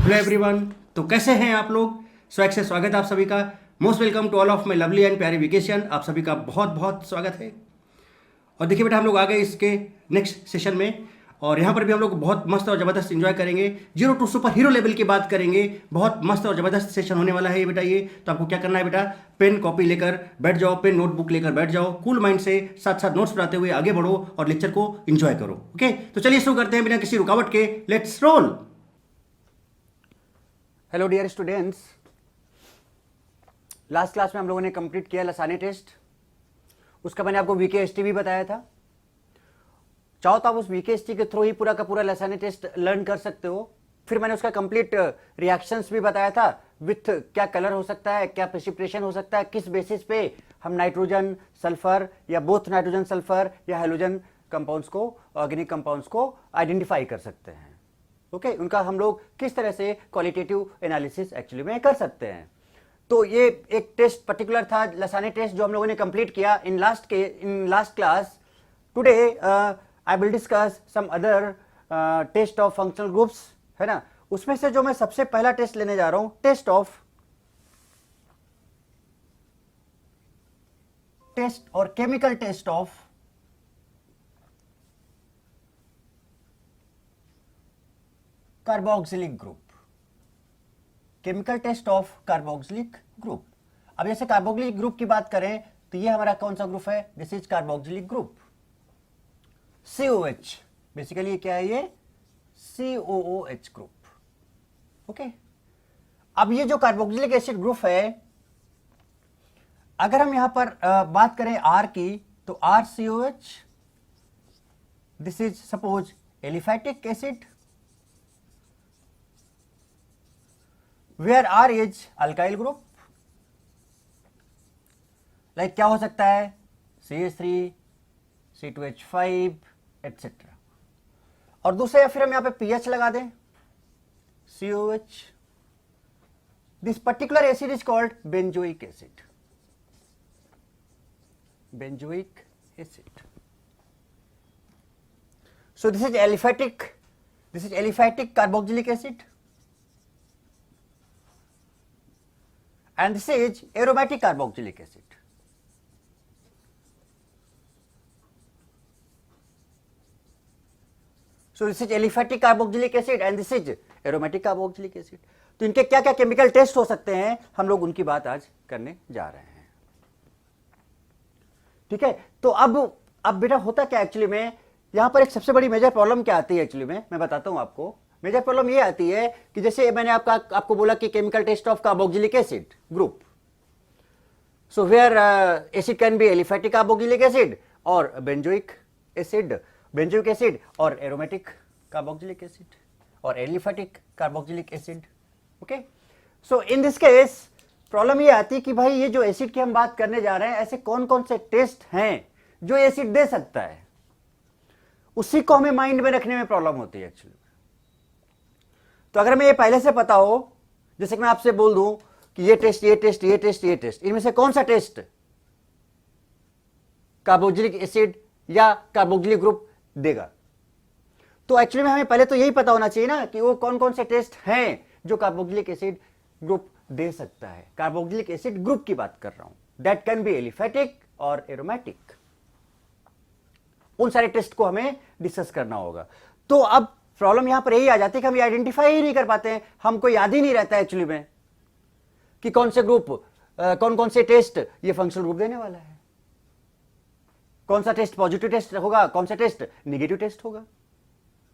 Hello everyone. तो कैसे हैं आप लोग? स्वैग से स्वागत है आप सभी का। Most welcome to all of my lovely and प्यारी वेकेशन। आप सभी का बहुत बहुत स्वागत है। और देखिए बेटा, हम लोग आ गए इसके नेक्स्ट सेशन में, और यहाँ पर भी हम लोग बहुत मस्त और ज़बरदस्त एंजॉय करेंगे। Zero to super hero level की बात करेंगे। बहुत मस्त और ज़बरदस्त सेशन होने वाला है ये बेटा। ये तो आपको क्या करना है बेटा, पेन कॉपी लेकर बैठ जाओ, पेन नोटबुक लेकर बैठ जाओ, कूल माइंड से साथ साथ नोट्स बनाते हुए आगे बढ़ो और लेक्चर को एंजॉय करो। ओके, तो चलिए शुरू करते हैं बिना किसी रुकावट के। Let's roll. Hello dear students, last class में हम लोगों ने कंप्लीट किया लसानी टेस्ट। उसका मैंने आपको वीकेएसटी भी बताया था। चाहो तो आप उस वीकेएसटी के थ्रू ही पूरा का पूरा लसानी टेस्ट लर्न कर सकते हो। फिर मैंने उसका कंप्लीट रिएक्शंस भी बताया था, विथ क्या कलर हो सकता है, क्या प्रेसिपिटेशन हो सकता है, किस बेसिस पे हम नाइट्रोजन सल्फर या बोथ नाइट्रोजन सल्फर या हाइड्रोजन कंपाउंड्स को, ऑर्गेनिक कंपाउंड्स को आइडेंटिफाई कर सकते हैं। ओके, उनका हम लोग किस तरह से क्वालिटेटिव एनालिसिस एक्चुअली में कर सकते हैं। तो ये एक टेस्ट पर्टिकुलर था लसानी टेस्ट जो हम लोगों ने कंप्लीट किया in last class. Today I will discuss some other test of functional groups, है ना। उसमें से जो मैं सबसे पहला टेस्ट लेने जा रहा हूं, टेस्ट और chemical test of carboxylic group. Chemical test of carboxylic group. अब जैसे कार्बोक्सिलिक ग्रुप की बात करें तो ये हमारा कौन सा ग्रुप है? This is carboxylic group, COH। Basically ये क्या है? ये COOH ग्रुप। ओके, अब ये जो कार्बोक्सिलिक एसिड ग्रुप है, अगर हम यहां पर बात करें R की तो RCOH, this is suppose aliphatic acid, where R is alkyl group, like क्या हो सकता है? CH3, C2H5 etcetera. और दूसरे या फिर हम यहां पे pH लगा दें, COH। This particular acid is called benzoic acid. Benzoic acid. So this is aliphatic carboxylic acid, and this is aromatic carboxylic acid. So this is aliphatic carboxylic acid and this is aromatic carboxylic acid. तो इनके क्या क्या chemical test हो सकते हैं, हम लोग उनकी बात आज करने जा रहे हैं। ठीक है, तो अब बेटा होता क्या एक्चुअली में, यहां पर एक सबसे बड़ी मेजर प्रॉब्लम क्या आती है एक्चुअली में, मैं बताता हूं आपको। मेजर प्रॉब्लम ये आती है कि जैसे मैंने आपको बोला कि chemical test of carboxylic acid group, so where acid can be aliphatic carboxylic acid और बेंजोइक एसिड और एरोमेटिक कार्बोक्सिलिक एसिड और aliphatic carboxylic acid. Okay, so in this case problem ये आती है कि भाई ये जो एसिड की हम बात करने जा रहे हैं, ऐसे कौन कौन से टेस्ट हैं जो एसिड दे सकता है, उसी को हमें माइंड में रखने में प्रॉब्लम होती है एक्चुअली। तो अगर हमें ये पहले से पता हो, जैसे कि मैं आपसे बोल दूं कि ये टेस्ट, इनमें से कौन सा टेस्ट कार्बोक्सिलिक एसिड या कार्बोक्सिलिक ग्रुप देगा, तो एक्चुअली में हमें पहले तो यही पता होना चाहिए ना कि वो कौन कौन से टेस्ट हैं जो कार्बोक्सिलिक एसिड ग्रुप दे सकता है। कार्बोक्सिलिक एसिड ग्रुप की बात कर रहा हूं, दैट कैन बी एलिफैटिक और एरोमेटिक। उन सारे टेस्ट को हमें डिस्कस करना होगा। तो अब प्रॉब्लम यहां पर यही आ जाती है कि हम ये आइडेंटिफाई ही नहीं कर पाते हैं, हमको याद ही नहीं रहता है एक्चुअली में कि कौन से ग्रुप, कौन कौन से टेस्ट ये फंक्शनल ग्रुप देने वाला है, कौन सा टेस्ट पॉजिटिव टेस्ट होगा, कौन सा टेस्ट निगेटिव टेस्ट होगा,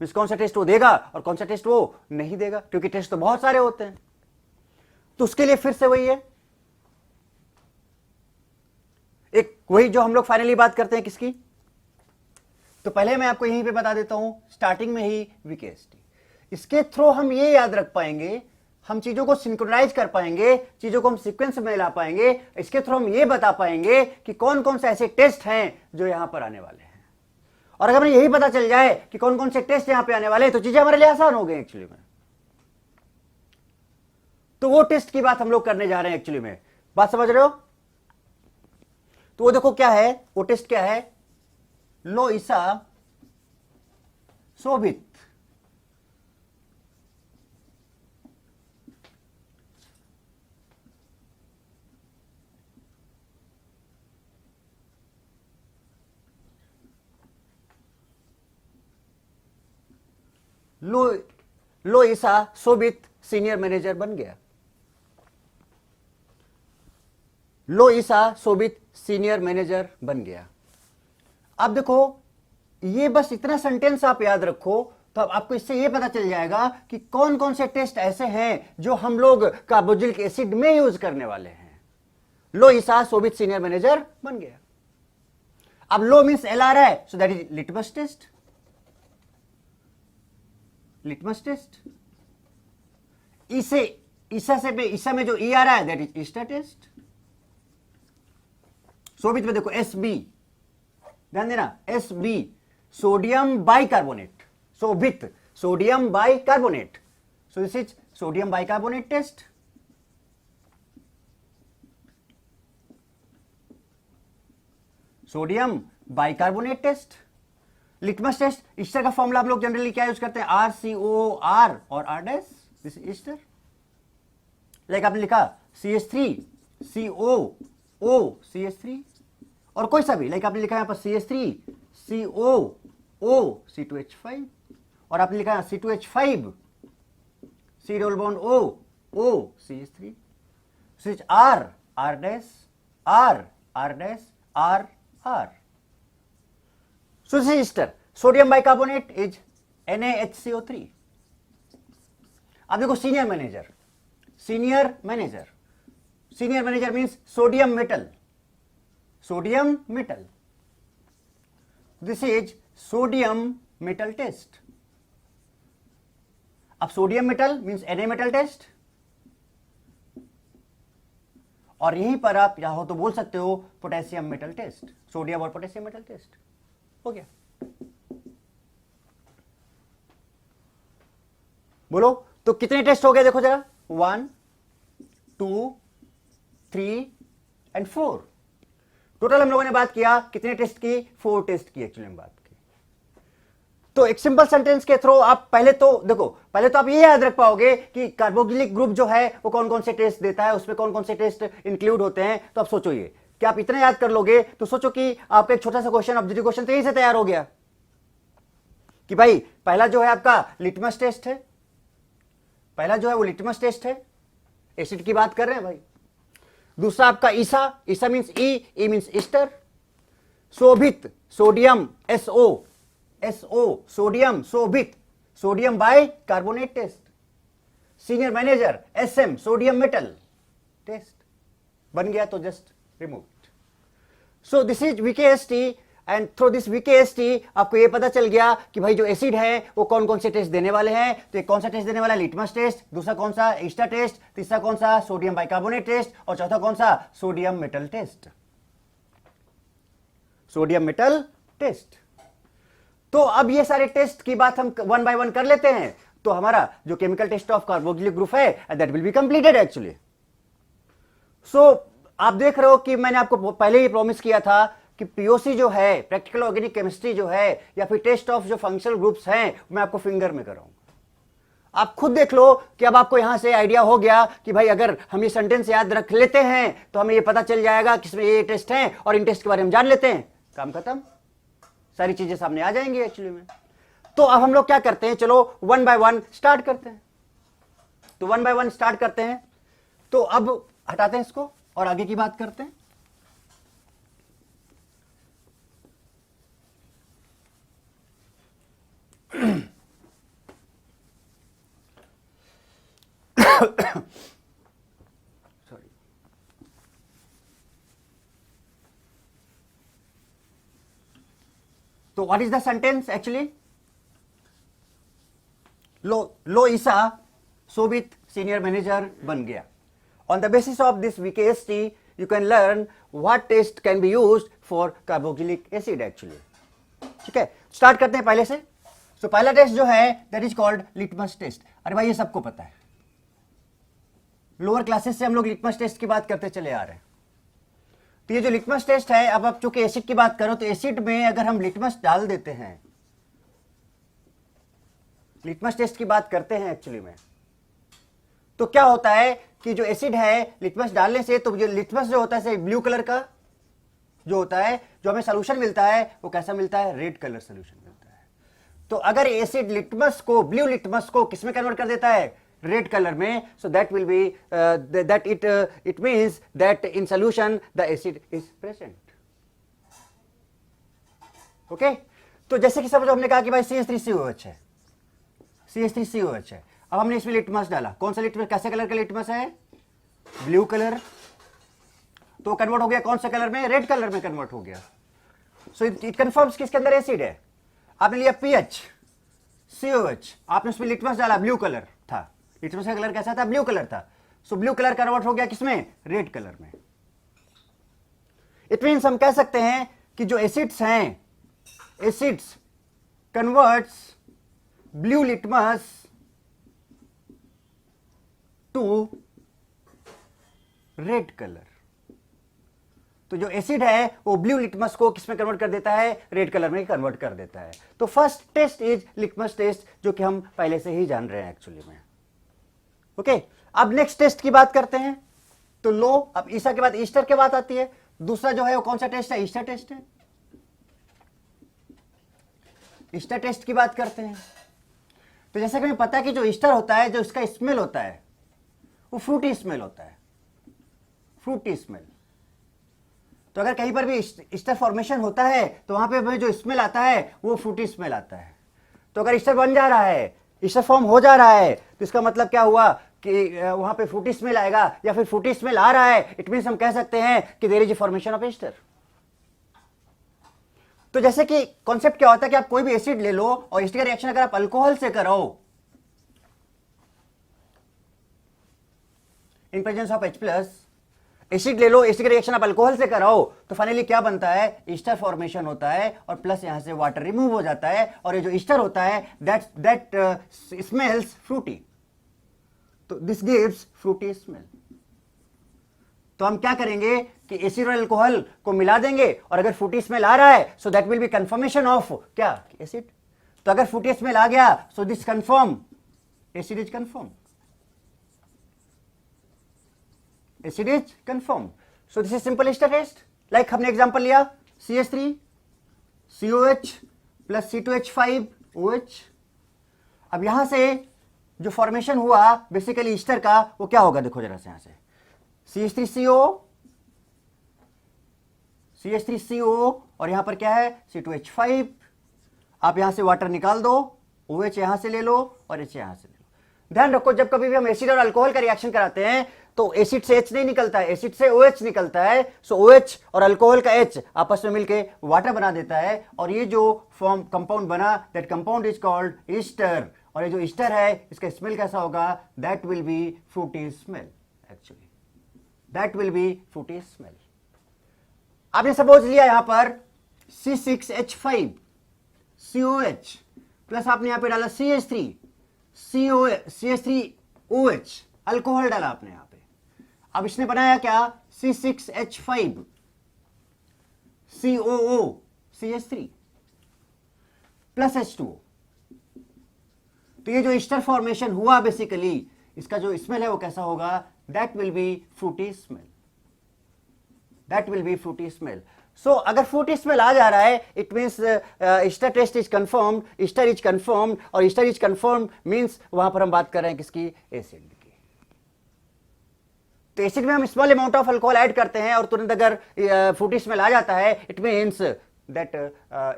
मींस कौन सा टेस्ट वो देगा और कौन सा टेस्ट वो नहीं देगा, क्योंकि टेस्ट तो बहुत सारे होते हैं। तो उसके लिए फिर से वही है, एक वही जो हम लोग फाइनली बात करते हैं किसकी। तो पहले मैं आपको यहीं पे बता देता हूं, स्टार्टिंग में ही वीकेएसटी। इसके थ्रू हम ये याद रख पाएंगे, हम चीजों को सिंक्रोनाइज कर पाएंगे, चीजों को हम सीक्वेंस में ला पाएंगे। इसके थ्रू हम ये बता पाएंगे कि कौन कौन से ऐसे टेस्ट हैं जो यहां पर आने वाले हैं। और अगर हमें यही पता चल जाए कि कौन कौन से टेस्ट यहां पे आने वाले हैं, तो चीजें हमारे लिए आसान हो गई एक्चुअली में। तो वो टेस्ट की बात हम लोग करने जा रहे हैं एक्चुअली में, बात समझ रहे हो। तो वो देखो क्या है, वो टेस्ट क्या है, लोइसा सोवित लो लोइसा सोबित सीनियर मैनेजर बन गया। लोइसा सोबित सीनियर मैनेजर बन गया। अब देखो, ये बस इतना सेंटेंस आप याद रखो तो अब आपको इससे ये पता चल जाएगा कि कौन कौन से टेस्ट ऐसे हैं जो हम लोग कार्बोक्सिलिक एसिड में यूज करने वाले हैं। लोइसा सोबित सीनियर मैनेजर बन गया। अब लो मीन्स एल आ रहा है, so that is litmus test. Litmus test. ईसा में जो ई आ रहा है that is ester test. Sobhit में देखो एस बी, ध्यान देना, S B sodium bicarbonate. Sobhit sodium bicarbonate, so this is sodium bicarbonate test. Sodium bicarbonate test. Litmus test, ester का फॉर्मूला आप लोग जनरली क्या यूज करते हैं, आर सी ओ आर और R dash, this is ester. Like आपने लिखा CH3 CO O CH3, और कोई सा भी, लाइक आपने लिखा यहां पर CH3 CO O C2H5, और आपने लिखा C2H5 C double bond O O CH3, switch R R dash R R dash R R। So this is ester. Sodium bicarbonate is NaHCO3. अब देखो senior manager. Senior manager, senior manager means sodium metal. Sodium metal, this is sodium metal test. अब sodium metal means Na metal test, और यहीं पर आप चाहो तो बोल सकते हो पोटेशियम मेटल टेस्ट। सोडियम और पोटेशियम मेटल टेस्ट हो गया। बोलो तो कितने टेस्ट हो गए, देखो जरा, 1 2 3 एंड 4। टोटल हम लोगों ने बात किया कितने टेस्ट की, 4 टेस्ट की एक्चुअली हम बात की। तो एक सिंपल सेंटेंस के थ्रू आप पहले तो देखो, पहले तो आप ये याद रख पाओगे कि कार्बोक्सिलिक ग्रुप जो है वो कौन कौन से टेस्ट देता है, उसमें कौन कौन से टेस्ट इंक्लूड होते हैं। तो आप सोचो ये कि आप इतना याद कर लोगे तो सोचो कि आपका एक छोटा सा क्वेश्चन, ऑब्जेक्टिव क्वेश्चन तो यहीं से तैयार हो गया कि भाई पहला जो है आपका लिटमस टेस्ट है, पहला जो है वो लिटमस टेस्ट है, एसिड की बात कर रहे हैं भाई। दूसरा आपका ईसा, ईसा means E means ester. Sobhit sodium SO SO sodium Sobhit sodium bicarbonate test. Senior manager SM sodium metal test बन गया, तो just remove it. So this is VKST, and through this VKST आपको ये पता चल गया कि भाई जो एसिड है वो कौन कौन से टेस्ट देने वाले हैं। तो एक कौन सा टेस्ट देने वाला है, लिटमस टेस्ट, दूसरा कौन सा, ईस्टर टेस्ट, तीसरा कौन सा, सोडियम बाइकार्बोनेट टेस्ट, और चौथा कौन सा, sodium metal test. Sodium metal test. तो अब ये सारे टेस्ट की बात हम 1 बाय 1 कर लेते हैं, तो हमारा जो chemical test of carboxylic group है that will be completed actually. So आप देख रहे हो कि मैंने आपको पहले ही प्रॉमिस किया था कि POC जो है, प्रैक्टिकल ऑर्गेनिक केमिस्ट्री जो है, या फिर टेस्ट ऑफ जो फंक्शनल ग्रुप्स हैं, मैं आपको फिंगर में कराऊंगा। आप खुद देख लो कि अब आपको यहां से आइडिया हो गया कि भाई अगर हम ये सेंटेंस याद रख लेते हैं तो हमें ये पता चल जाएगा कि इसमें ये टेस्ट हैं, और इन टेस्ट के बारे में जान लेते हैं, काम खत्म, सारी चीजें सामने आ जाएंगी एक्चुअली में। तो अब हम लोग क्या करते हैं, चलो 1 बाय 1 स्टार्ट करते हैं। तो 1 बाय 1 स्टार्ट करते हैं। तो अब हटाते हैं इसको और आगे की बात करते हैं। सॉरी, तो what is the sentence actually, लोइसा सोबित सीनियर मैनेजर बन गया। On the basis of this VKST you can learn what test can be used for carboxylic acid actually. ठीक है, स्टार्ट करते हैं पहले से। तो पहला टेस्ट जो है that is called litmus test. अरे भाई ये सबको पता है, लोअर क्लासेस से हम लोग लिटमस टेस्ट की बात करते चले आ रहे हैं। तो ये जो लिटमस टेस्ट है, अब आप चूंकि एसिड की बात करो तो एसिड में अगर हम लिटमस डाल देते हैं, लिटमस टेस्ट की बात करते हैं एक्चुअली में, तो क्या होता है कि जो एसिड है लिटमस डालने से, तो जो लिटमस जो होता है ब्लू कलर का जो होता है, जो हमें सोल्यूशन मिलता है वो कैसा मिलता है, रेड कलर सोल्यूशन मिलता है। तो अगर एसिड लिटमस को, ब्लू लिटमस को किस में कन्वर्ट कर देता है, रेड कलर में, सो that will B that it means that in solution the acid is present. Okay, तो जैसे कि सब हमने कहा कि भाई CH3COH है, CH3COH है। अब हमने इसमें लिटमस डाला, कौन सा लिटमस, कैसे कलर का लिटमस है, ब्लू कलर, तो कन्वर्ट हो गया कौन सा कलर में, रेड कलर में कन्वर्ट हो गया। सो इट कंफर्म्स किसके अंदर एसिड है। आपने लिया PH COH, आपने उसमें लिटमस डाला, ब्लू कलर था, लिटमस का कलर कैसा था, ब्लू कलर था। सो ब्लू कलर कन्वर्ट हो गया किसमें, रेड कलर में। इट मीन्स हम कह सकते हैं कि जो एसिड्स हैं, acids converts blue litmus to red colour. तो जो एसिड है वो ब्लू लिटमस को किसमें कन्वर्ट कर देता है, रेड कलर में कन्वर्ट कर देता है। तो first test is litmus test, जो कि हम पहले से ही जान रहे हैं एक्चुअली में। ओके, अब नेक्स्ट टेस्ट की बात करते हैं। तो लो, अब ईसा के बाद ईस्टर की बात आती है। दूसरा जो है वो कौन सा टेस्ट है, ईस्टर टेस्ट है। ईस्टर टेस्ट की बात करते हैं। तो जैसा कि हमें पता है कि जो ईस्टर होता है, जो इसका स्मेल होता है वो फ्रूटी स्मेल होता है, फ्रूटी स्मेल। तो अगर कहीं पर भी ईस्टर फॉर्मेशन होता है तो वहां पे हमें जो स्मेल आता है वो फ्रूटी स्मेल आता है। तो अगर ईस्टर बन जा रहा है, ईस्टर फॉर्म हो जा रहा है, तो इसका मतलब क्या हुआ कि वहां पे फ्रूटी स्मेल आएगा या फिर फ्रूटी स्मेल आ रहा है। इट मींस हम कह सकते हैं कि there is a formation of ester. तो जैसे कि कॉन्सेप्ट क्या होता है कि आप कोई भी एसिड ले लो और इसका रिएक्शन अगर आप अल्कोहल से करो, in presence of H+, acid ले लो, एसिड का रिएक्शन आप अल्कोहल से कराओ, तो फाइनली क्या बनता है, ईस्टर फॉर्मेशन होता है और प्लस यहां से वाटर रिमूव हो जाता है, और ये जो ईस्टर होता है दैट स्मेल्स फ्रूटी। तो दिस गिव्स फ्रूटी स्मेल। तो हम क्या करेंगे कि एसिड और अल्कोहल को मिला देंगे, और अगर फ्रूटी स्मेल आ रहा है so that will be confirmation of क्या, एसिड। तो अगर फ्रूटी स्मेल आ गया so this confirm acid is confirm, acid is confirm. So this is simple ester test. Like हमने एग्जांपल लिया CH3 COH प्लस C2H5OH। अब यहां से जो फॉर्मेशन हुआ बेसिकली ईस्टर का, वो क्या होगा, देखो जरा से यहां से CH3CO और यहां पर क्या है C2H5। आप यहां से वाटर निकाल दो, OH यहां से ले लो और H यहां से ले लो। ध्यान रखो, जब कभी भी हम एसिड और अल्कोहल का रिएक्शन कराते हैं तो एसिड से H नहीं निकलता है, एसिड से OH निकलता है। सो OH और अल्कोहल का H आपस में मिलके वाटर बना देता है, और ये जो फॉर्म कंपाउंड बना, that compound is called Easter. और ये जो ईस्टर है इसका स्मेल कैसा होगा, that will be fruity smell. Actually that will be fruity smell. आपने सपोज लिया यहां पर C6H5COH प्लस आपने यहां पे डाला CH3OH, अल्कोहल डाला आपने यहां पे। अब इसने बनाया क्या, C6H5COO CH3 प्लस H2O। तो ये जो ईस्टर फॉर्मेशन हुआ बेसिकली, इसका जो स्मेल है वो कैसा होगा, that will be fruity smell, that will be fruity smell. So अगर फ्रूटी स्मेल आ जा रहा है, it means ester test is confirmed, ester is confirmed, और ईस्टर इज कंफर्म्ड मीन्स वहां पर हम बात कर रहे हैं किसकी, एसिड की। तो एसिड में हम small amount of alcohol add करते हैं और तुरंत अगर फ्रूटी स्मेल आ जाता है, it means that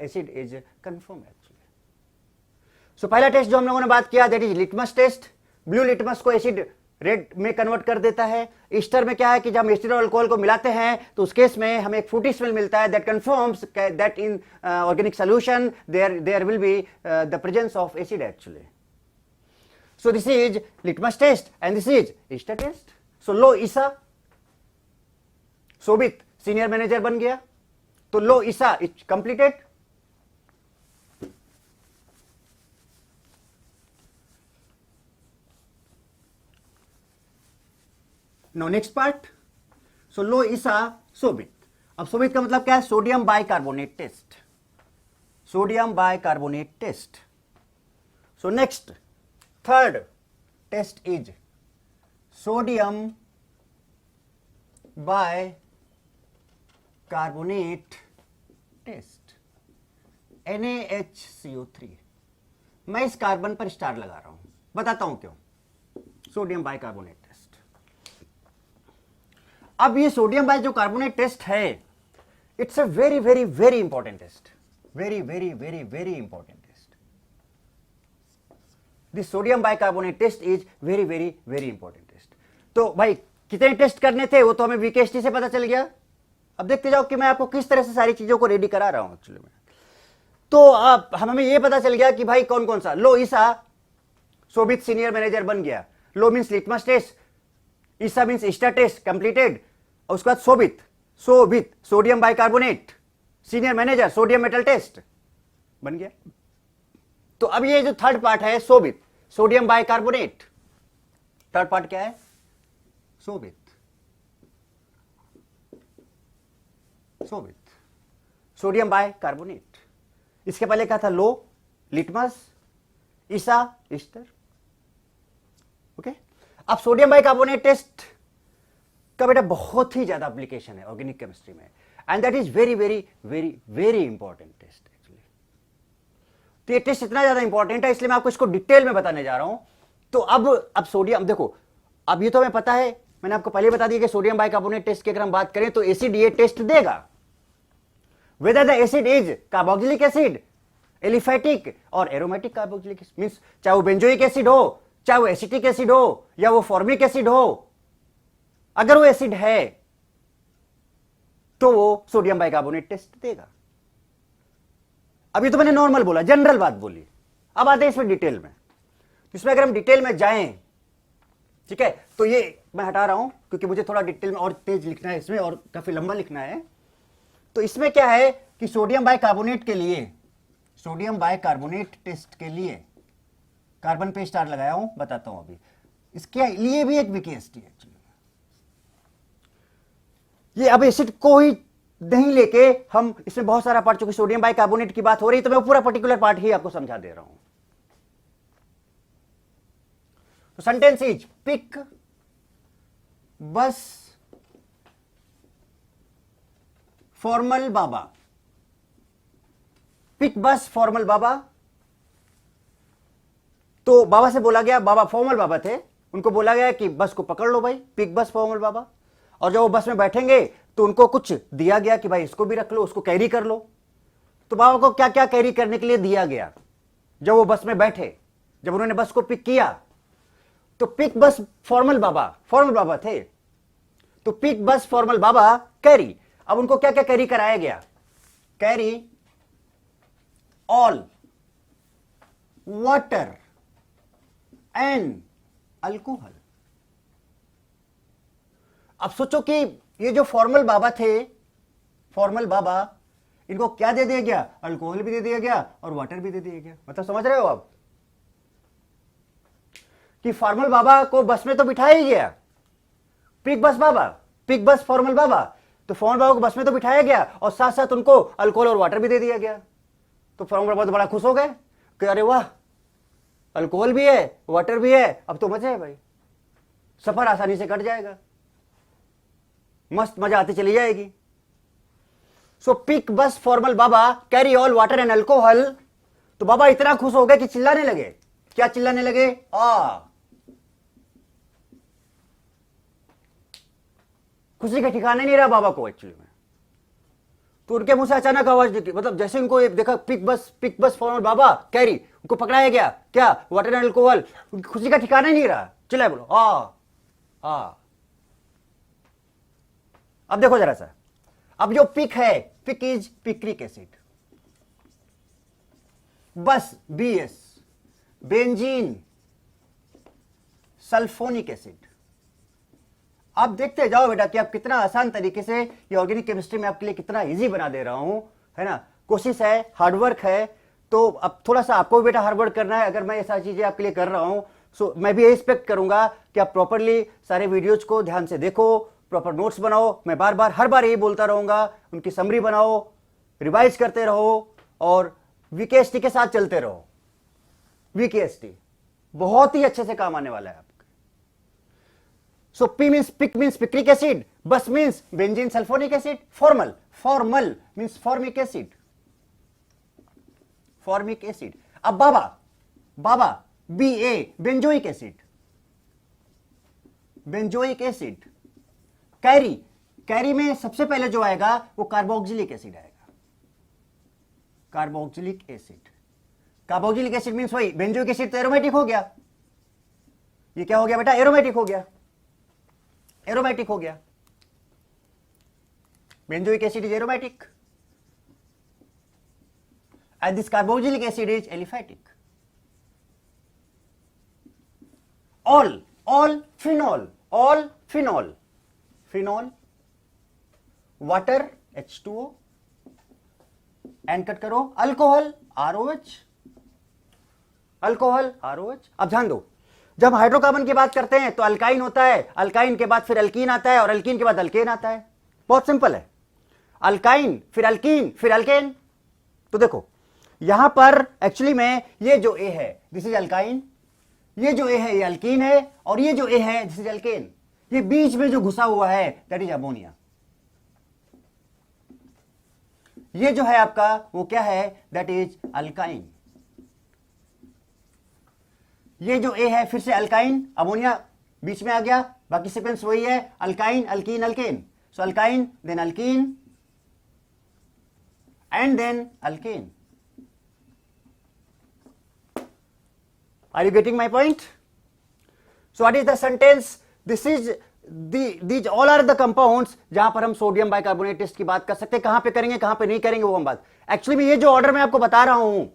acid is confirm actually. So पहला टेस्ट जो हम लोगों ने बात किया, that is litmus test. Blue litmus को एसिड रेड में कन्वर्ट कर देता है। ईस्टर में क्या है कि जब हम एसिड और अल्कोहल को मिलाते हैं तो उस केस में हमें एक फ्रूटी स्मेल मिलता है, that confirms that in organic solution there will be the presence of acid actually. So this is litmus test and this is ester test. So लो ईसा, शोभित सीनियर मैनेजर बन गया, तो लो ईसा is completed. No next part. So लो ईसा शोभित। अब शोभित का मतलब क्या है, sodium bicarbonate test, sodium bicarbonate test. So next third test is sodium bicarbonate test, NaHCO3। मैं इस कार्बन पर स्टार लगा रहा हूं, बताता हूं क्यों। Sodium bicarbonate test. अब ये सोडियम बाइकार्बोनेट टेस्ट है, it's a very very very important test, very very very very important test. This sodium bicarbonate test is very very very important test. तो भाई कितने टेस्ट करने थे वो तो हमें वीकेएसटी से पता चल गया। अब देखते जाओ कि मैं आपको किस तरह से सारी चीजों को रेडी करा रहा हूं एक्चुअली में। तो अब हमें ये पता चल गया कि भाई कौन कौन सा। लो ईसा सोबित सीनियर मैनेजर बन गया। लो मीन्स लिटमस टेस्ट, ईसा मीन्स ईस्टा टेस्ट कंप्लीटेड, और उसके बाद Sobhit Sobhit sodium bicarbonate senior manager sodium metal test बन गया। तो अब ये जो थर्ड पार्ट है Sobhit sodium bicarbonate, third part क्या है? Sobhit Sobhit sodium bicarbonate. इसके पहले क्या था? लो लिटमस ईसा ईस्टर। ओके, अब सोडियम बाइकार्बोनेट टेस्ट का बेटा बहुत ही ज्यादा एप्लीकेशन है ऑर्गेनिक केमिस्ट्री में, and that is very very very very important test actually. तो ये टेस्ट इतना ज्यादा इंपॉर्टेंट है इसलिए मैं आपको इसको डिटेल में बताने जा रहा हूं। तो अब सोडियम देखो, अब ये तो हमें पता है, मैंने आपको पहले बता दिया कि सोडियम बाइकार्बोनेट टेस्ट की अगर हम बात करें तो एसिड ये टेस्ट देगा whether the acid is carboxylic acid, aliphatic और एरोमेटिक कार्बोक्सिलिक एसिड, मींस चाहे वो बेंजोइक एसिड हो, चाहे वो एसिटिक एसिड हो, या वो फॉर्मिक एसिड हो, अगर वो एसिड है तो वो सोडियम बाइकार्बोनेट टेस्ट देगा। अभी तो मैंने नॉर्मल बोला, जनरल बात बोली, अब आते हैं इसमें डिटेल में। इसमें अगर हम डिटेल में जाएं, ठीक है, तो ये मैं हटा रहा हूं क्योंकि मुझे थोड़ा डिटेल में और तेज लिखना है इसमें, और काफी लंबा लिखना है। तो इसमें क्या है कि सोडियम बाइकार्बोनेट के लिए, सोडियम बाइकार्बोनेट टेस्ट के लिए कार्बन पे स्टार लगाया हूं, बताता हूं अभी। इसके लिए भी एक वीकेएसटी है एक्चुअली। ये अब एसिड को ही नहीं लेके हम इसमें बहुत सारा पार्ट, चूंकि सोडियम बाइकार्बोनेट की बात हो रही है तो मैं पूरा पर्टिकुलर पार्ट ही आपको समझा दे रहा हूं। तो sentence is pick bus formal बाबा, पिक बस फॉर्मल बाबा। तो बाबा से बोला गया, बाबा फॉर्मल बाबा थे, उनको बोला गया कि बस को पकड़ लो भाई, पिक बस फॉर्मल बाबा। और जब वो बस में बैठेंगे तो उनको कुछ दिया गया कि भाई इसको भी रख लो, उसको कैरी कर लो। तो बाबा को क्या क्या कैरी करने के लिए दिया गया जब वो बस में बैठे, जब उन्होंने बस को पिक किया? तो पिक बस फॉर्मल बाबा थे, तो पिक बस फॉर्मल बाबा कैरी। अब उनको क्या क्या कैरी कराया गया? Carry all water and alcohol. अब सोचो कि ये जो फॉर्मल बाबा थे, फॉर्मल बाबा, इनको क्या दे दिया गया? अल्कोहल भी दे दिया गया और वाटर भी दे दिया गया। मतलब समझ रहे हो आप कि फॉर्मल बाबा को बस में तो बिठाया ही गया, पिक बस बाबा, पिक बस फॉर्मल बाबा, तो फॉर्मल बाबा को बस में तो बिठाया गया और साथ साथ उनको अल्कोहल और वाटर भी दे दिया गया। तो फॉर्मल बाबा तो बड़ा खुश हो गए कि अरे वाह, अल्कोहल भी है, वाटर भी है, अब तो मजा है भाई, सफर आसानी से कट जाएगा, मस्त मजा आती चली जाएगी। सो पिक बस फॉर्मल बाबा carry all water and alcohol. तो बाबा इतना खुश हो गए कि चिल्लाने लगे। क्या चिल्लाने लगे? खुशी का ठिकाना नहीं रहा बाबा को एक्चुअली में। तो उनके मुंह से अचानक आवाज दिखी, मतलब जैसे उनको देखा पिक बस फॉर्मल बाबा कैरी, उनको पकड़ाया गया, क्या? Water and alcohol. उनकी खुशी का ठिकाना ही नहीं रहा, चिल्लाए बोलो आ। अब देखो जरा सा, अब जो पिक है, पिक इज पिक्रिक एसिड, बस BS बेंजीन सल्फोनिक एसिड। आप देखते जाओ बेटा कि आप कितना आसान तरीके से ये ऑर्गेनिक केमिस्ट्री में आपके लिए कितना इजी बना दे रहा हूं, है ना। कोशिश है, हार्डवर्क है, तो अब थोड़ा सा आपको भी बेटा हार्डवर्क करना है। अगर मैं ये सारी चीजें आपके लिए कर रहा हूं, सो मैं भी एक्सपेक्ट करूंगा कि आप प्रॉपरली सारे वीडियोज को ध्यान से देखो, प्रॉपर नोट्स बनाओ। मैं हर बार यही बोलता रहूंगा, उनकी समरी बनाओ, रिवाइज करते रहो और वीकेएसटी के साथ चलते रहो। वीकेएसटी बहुत ही अच्छे से काम आने वाला है आपके। So P means pick means picric acid, bus means benzene sulphonic acid, formal means formic acid. अब बाबा बाबा, BA, benzoic acid, benzoic acid. Carry, carry में सबसे पहले जो आएगा वो कार्बोक्सिलिक एसिड आएगा, carboxylic acid. Carboxylic acid means वही, बेंजोइक एसिड तो एरोमेटिक हो गया, ये क्या हो गया बेटा, एरोमेटिक हो गया, एरोमेटिक हो गया। Benzoic acid is aromatic and this carboxylic acid is aliphatic. All phenol, phenol, water H2O, and cut करो, अल्कोहल ROH, अल्कोहल ROH। अब ध्यान दो, जब हाइड्रोकार्बन की बात करते हैं तो अल्काइन होता है, अल्काइन के बाद फिर अल्कीन आता है और अल्कीन के बाद अल्केन आता है। बहुत सिंपल है, अल्काइन फिर अल्कीन फिर अल्केन। तो देखो यहां पर एक्चुअली में ये जो ए है दिस इज अल्काइन, ये जो ए है ये अल्कीन है, और ये जो ए है दिस इज अल्केन। ये बीच में जो घुसा हुआ है दैट इज अमोनिया। ये जो है आपका वो क्या है, दैट इज अल्काइन। ये जो ए है फिर से अल्काइन, अमोनिया बीच में आ गया, बाकी सीक्वेंस वही है, alkyne alkene alkane. So alkyne then alkene and then alkane. Are you getting my point? So what is the sentence? This is these all are the compounds जहां पर हम सोडियम बाइकार्बोनेट टेस्ट की बात कर सकते हैं। कहां पे करेंगे कहां पे नहीं करेंगे वो हम बात, एक्चुअली में ये जो ऑर्डर मैं आपको बता रहा हूं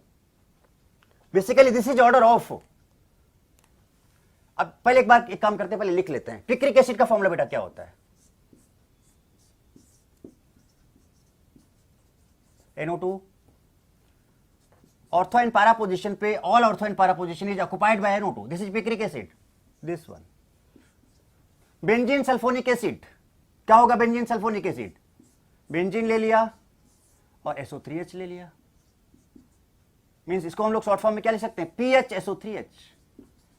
basically this is order of. अब पहले एक बार एक काम करते हैं, पहले लिख लेते हैं पिक्रिक एसिड का फॉर्मूला बेटा क्या होता है, NO2 ortho and para position पे, all ortho and para position is occupied by NO2, this is picric acid, this one. Benzene sulphonic acid, क्या होगा बेंजीन सल्फोनिक एसिड, बेंजीन ले लिया और SO3H ले लिया, मींस इसको हम लोग शॉर्ट फॉर्म में क्या ले सकते हैं, PHSO3H,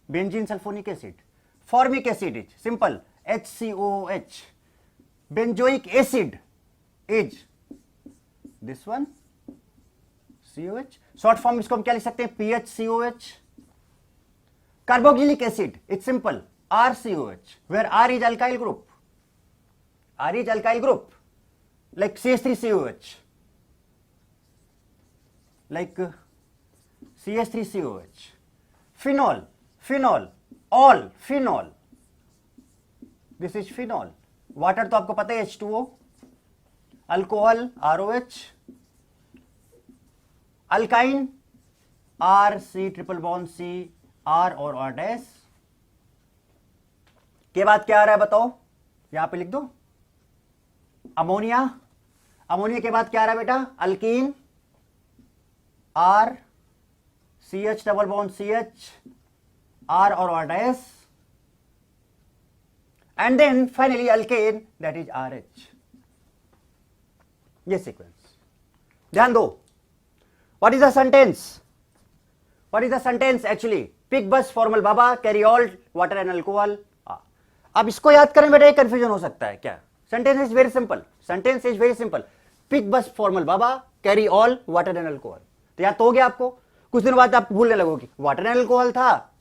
benzene sulphonic acid. Formic acid is simple HCOOH, benzoic acid is this one COH, short form इसको हम क्या लिख सकते हैं, PHCOH। Carboxylic acid it's simple RCOH, where R is alkyl group, R is alkyl group like CH3COH, like CH3COH। phenol, phenol, all phenol, this is phenol। Water तो आपको पता है H2O, alcohol ROH, alkyne RC triple bond C, R और R dash के बाद क्या आ रहा है बताओ, यहां पे लिख दो, अमोनिया, अमोनिया के बाद क्या आ रहा है बेटा, alkene R, CH double bond CH, R और R dash, and then finally alkane that is RH। ये सीक्वेंस ध्यान दो। What is the sentence? What is the sentence actually? Pick bus formal baba carry all water and alcohol। अब इसको याद करने में confusion हो सकता है क्या, sentence is very simple, sentence is very simple, pick bus formal बाबा carry all water and alcohol. तो याद तो हो गया आपको, कुछ दिनों बाद आप भूलने लगोगे वाटर एंड अल्कोहल था,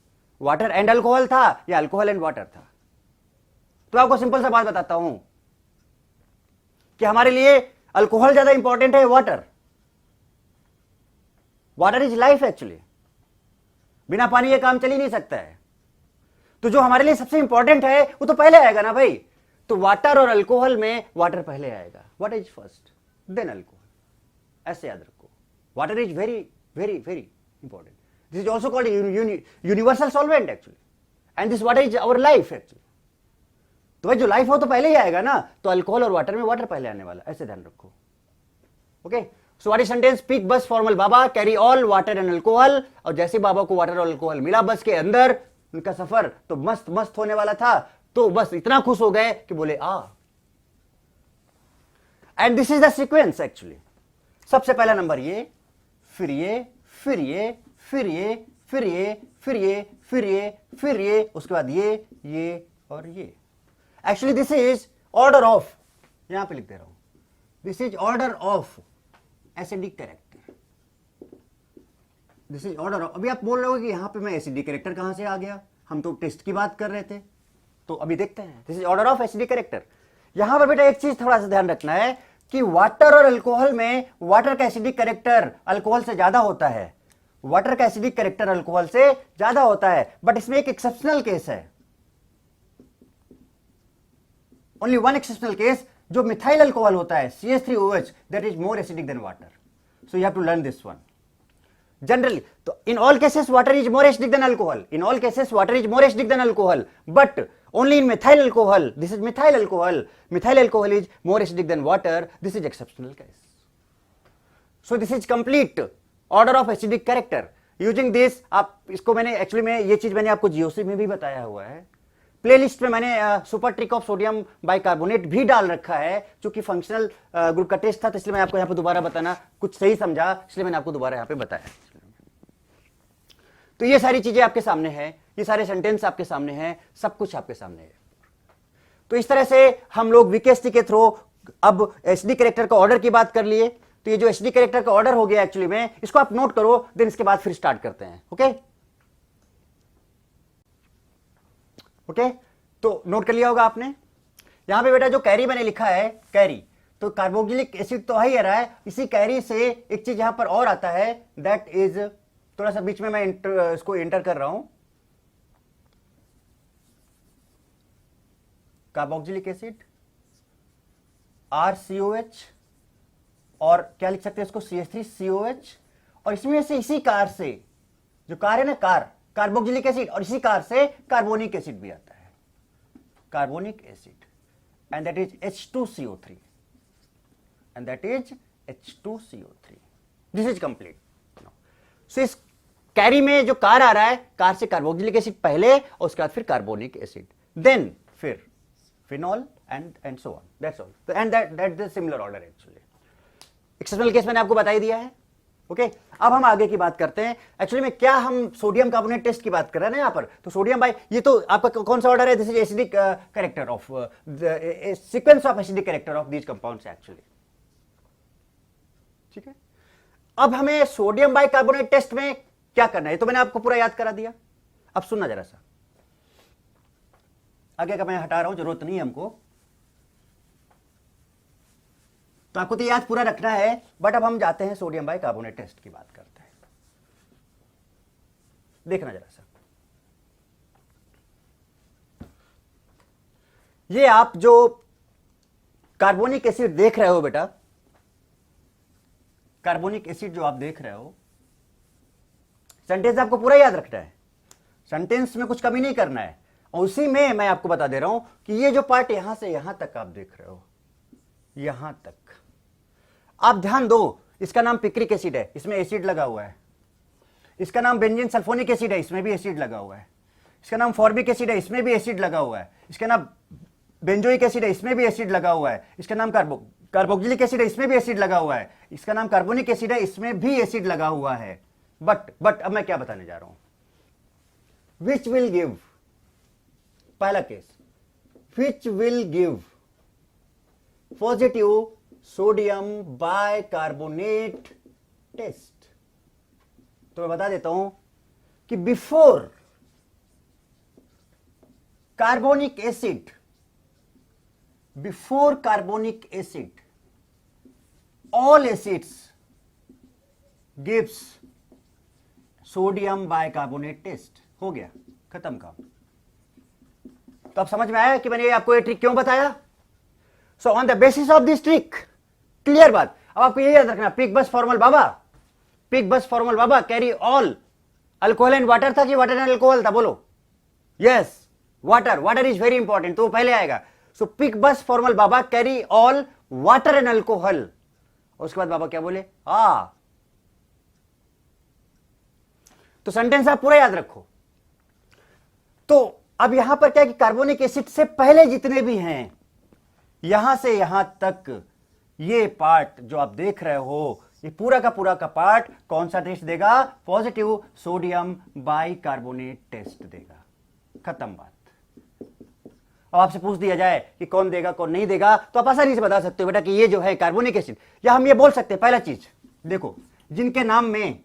वाटर एंड अल्कोहल था या अल्कोहल एंड वाटर था। तो आपको सिंपल सा बात बताता हूं कि हमारे लिए अल्कोहल ज्यादा इंपॉर्टेंट है water, water is life actually, बिना पानी ये काम चल ही नहीं सकता है। तो जो हमारे लिए सबसे इंपॉर्टेंट है वो तो पहले आएगा ना भाई, तो वाटर और अल्कोहल में वाटर पहले आएगा, water is first then alcohol, ऐसे याद रखो। Water is very very very important, this is also called universal solvent actually, and this water is our life actually. तो भाई जो लाइफ हो तो पहले ही आएगा ना, तो अल्कोहल और वाटर में वाटर पहले आने वाला, ऐसे ध्यान रखो। Okay, so what is sentence, pick bus formal बाबा carry all water and alcohol. और जैसे बाबा को वाटर और अल्कोहल मिला बस के अंदर, उनका सफर तो मस्त मस्त होने वाला था, तो बस इतना खुश हो गए कि बोले आ। And this is the sequence actually, सबसे पहला नंबर ये, फिर ये, फिर ये, फिर ये, फिर ये, फिर ये, फिर ये, फिर ये, उसके बाद ये और ये। Actually this is order of, यहां पे लिख दे रहा हूं, this is order of acidic character. This is order of, अभी आप बोल रहे हो कि यहाँ पे मैं एसिडिक कैरेक्टर कहाँ से आ गया, हम तो टेस्ट की बात कर रहे थे, तो अभी देखते हैं। This is order of acidic character. यहां पर बेटा एक चीज थोड़ा सा ध्यान रखना है कि वाटर और अल्कोहल में वाटर का एसिडिक कैरेक्टर अल्कोहल से ज्यादा होता है, वाटर का एसिडिक कैरेक्टर अल्कोहल से ज्यादा होता है, बट इसमें एक एक्सेप्शनल केस है, ओनली वन एक्सेप्शनल केस, जो मिथाइल अल्कोहल होता है CH3OH, that is more acidic than water, so you have to learn this one. Generally, so in all cases water is more acidic than alcohol, in all cases water is more acidic than alcohol, but only in methyl alcohol, this is methyl alcohol is more acidic than water, this is exceptional case. So this is complete order of acidic character. Using this, आप इसको मैंने actually में ये चीज मैंने आपको GOC में भी बताया हुआ है, प्लेलिस्ट में मैंने super trick of sodium bicarbonate भी डाल रखा है, क्योंकि फंक्शनल ग्रुप का टेस्ट था, तो इसलिए मैं आपको यहाँ पे दोबारा बताना कुछ सही समझा, इसलिए मैंने आपको दोबारा यहाँ पे बताया। तो ये सारी चीजें आपके सामने है, ये सारे सेंटेंस आपके सामने हैं, सब कुछ आपके सामने है। तो इस तरह से हम लोग वीकेएसटी के थ्रू अब एसडी कैरेक्टर का ऑर्डर की बात कर लिए। तो ये जो एसडी कैरेक्टर का ऑर्डर हो गया एक्चुअली में, इसको आप नोट करो, देन इसके बाद फिर स्टार्ट करते हैं। ओके ओके, तो नोट कर लिया होगा आपने। यहां पे बेटा जो कैरी मैंने लिखा है, कैरी, तो कार्बोक्सिलिक एसिड तो ही आ रहा है, इसी कैरी से एक चीज यहां पर और आता है, दैट इज, थोड़ा सा बीच में मैं इसको एंटर कर रहा हूं, कार्बोक्सिलिक एसिड RCOH, और क्या लिख सकते हैं इसको, CH3COH, और इसमें से इसी कार से, जो कार है ना, कार्बोक्सिलिक एसिड, और इसी कार से कार्बोनिक एसिड भी आता है, carbonic acid, and that is H2CO3, and that is H2CO3। This is complete. सो इस कैरी में जो कार आ रहा है, कार से कार्बोक्सिलिक एसिड पहले, और उसके बाद फिर कार्बोनिक एसिड, देन फिर phenol and so on, that's all, and that the similar order actually. Exceptional case मैंने आपको बता ही दिया है। ओके, अब हम आगे की बात करते हैं। एक्चुअली में क्या हम सोडियम कार्बोनेट टेस्ट की बात कर रहे हैं ना यहाँ पर, तो सोडियम बाई, ये तो आपका कौन सा ऑर्डर है, this is acidic character of sequence of acidic character of these compounds actually. ठीक है, अब हमें सोडियम बाइकार्बोनेट टेस्ट में क्या करना है, तो मैंने आपको पूरा याद करा दिया। अब सुनना जरा सा, आगे का मैं हटा रहा हूं, जरूरत नहीं है हमको, तो आपको तो याद पूरा रखना है, बट अब हम जाते हैं सोडियम बाइकार्बोनेट टेस्ट की बात करते हैं। देखना जरा सा, ये आप जो कार्बोनिक एसिड देख रहे हो बेटा, कार्बोनिक एसिड जो आप देख रहे हो, सेंटेंस आपको पूरा याद रखना है, सेंटेंस में कुछ कमी नहीं करना है। और उसी में मैं आपको बता दे रहा हूं कि ये जो पार्ट यहां से यहां तक आप देख रहे हो, यहां तक आप ध्यान दो, इसका नाम पिक्रिक एसिड है, इसमें एसिड लगा हुआ है। इसका नाम बेंजीन सल्फोनिक एसिड है, इसमें भी एसिड लगा हुआ है। इसका नाम फॉर्मिक एसिड है, इसमें भी एसिड लगा हुआ है। इसका नाम बेंजोइक एसिड है, इसमें भी एसिड लगा हुआ है। इसका नाम कार्बोक्सिलिक एसिड है, इसमें भी एसिड लगा हुआ है। इसका नाम कार्बोनिक एसिड है, इसमें भी एसिड लगा हुआ है। बट अब मैं क्या बताने जा रहा हूं, विच विल गिव, पहला case, which will give positive sodium bicarbonate test. तो मैं बता देता हूं कि before carbonic acid, before carbonic acid, all acids gives sodium bicarbonate test. हो गया, खत्म काम। तो अब समझ में आया कि मैंने आपको ये ट्रिक क्यों बताया। So on the basis of this trick, clear बात। अब आपको ये याद रखना, पिक बस फॉर्मल बाबा, पिक बस फॉर्मल बाबा carry all alcohol and water था कि वाटर एंड अल्कोहल था, बोलो। Yes, water, water is very important, तो पहले आएगा। सो पिक बस फॉर्मल बाबा carry all water and alcohol. उसके बाद बाबा क्या बोले, तो सेंटेंस आप पूरा याद रखो। तो अब यहां पर क्या है कि कार्बोनिक एसिड से पहले जितने भी हैं, यहां से यहां तक, ये पार्ट जो आप देख रहे हो, ये पूरा का पार्ट कौन सा टेस्ट देगा, पॉजिटिव सोडियम बाइकार्बोनेट टेस्ट देगा। खत्म बात। अब आपसे पूछ दिया जाए कि कौन देगा कौन नहीं देगा, तो आप आसानी से बता सकते हो बेटा कि ये जो है कार्बोनिक एसिड, या हम ये बोल सकते हैं, पहला चीज देखो, जिनके नाम में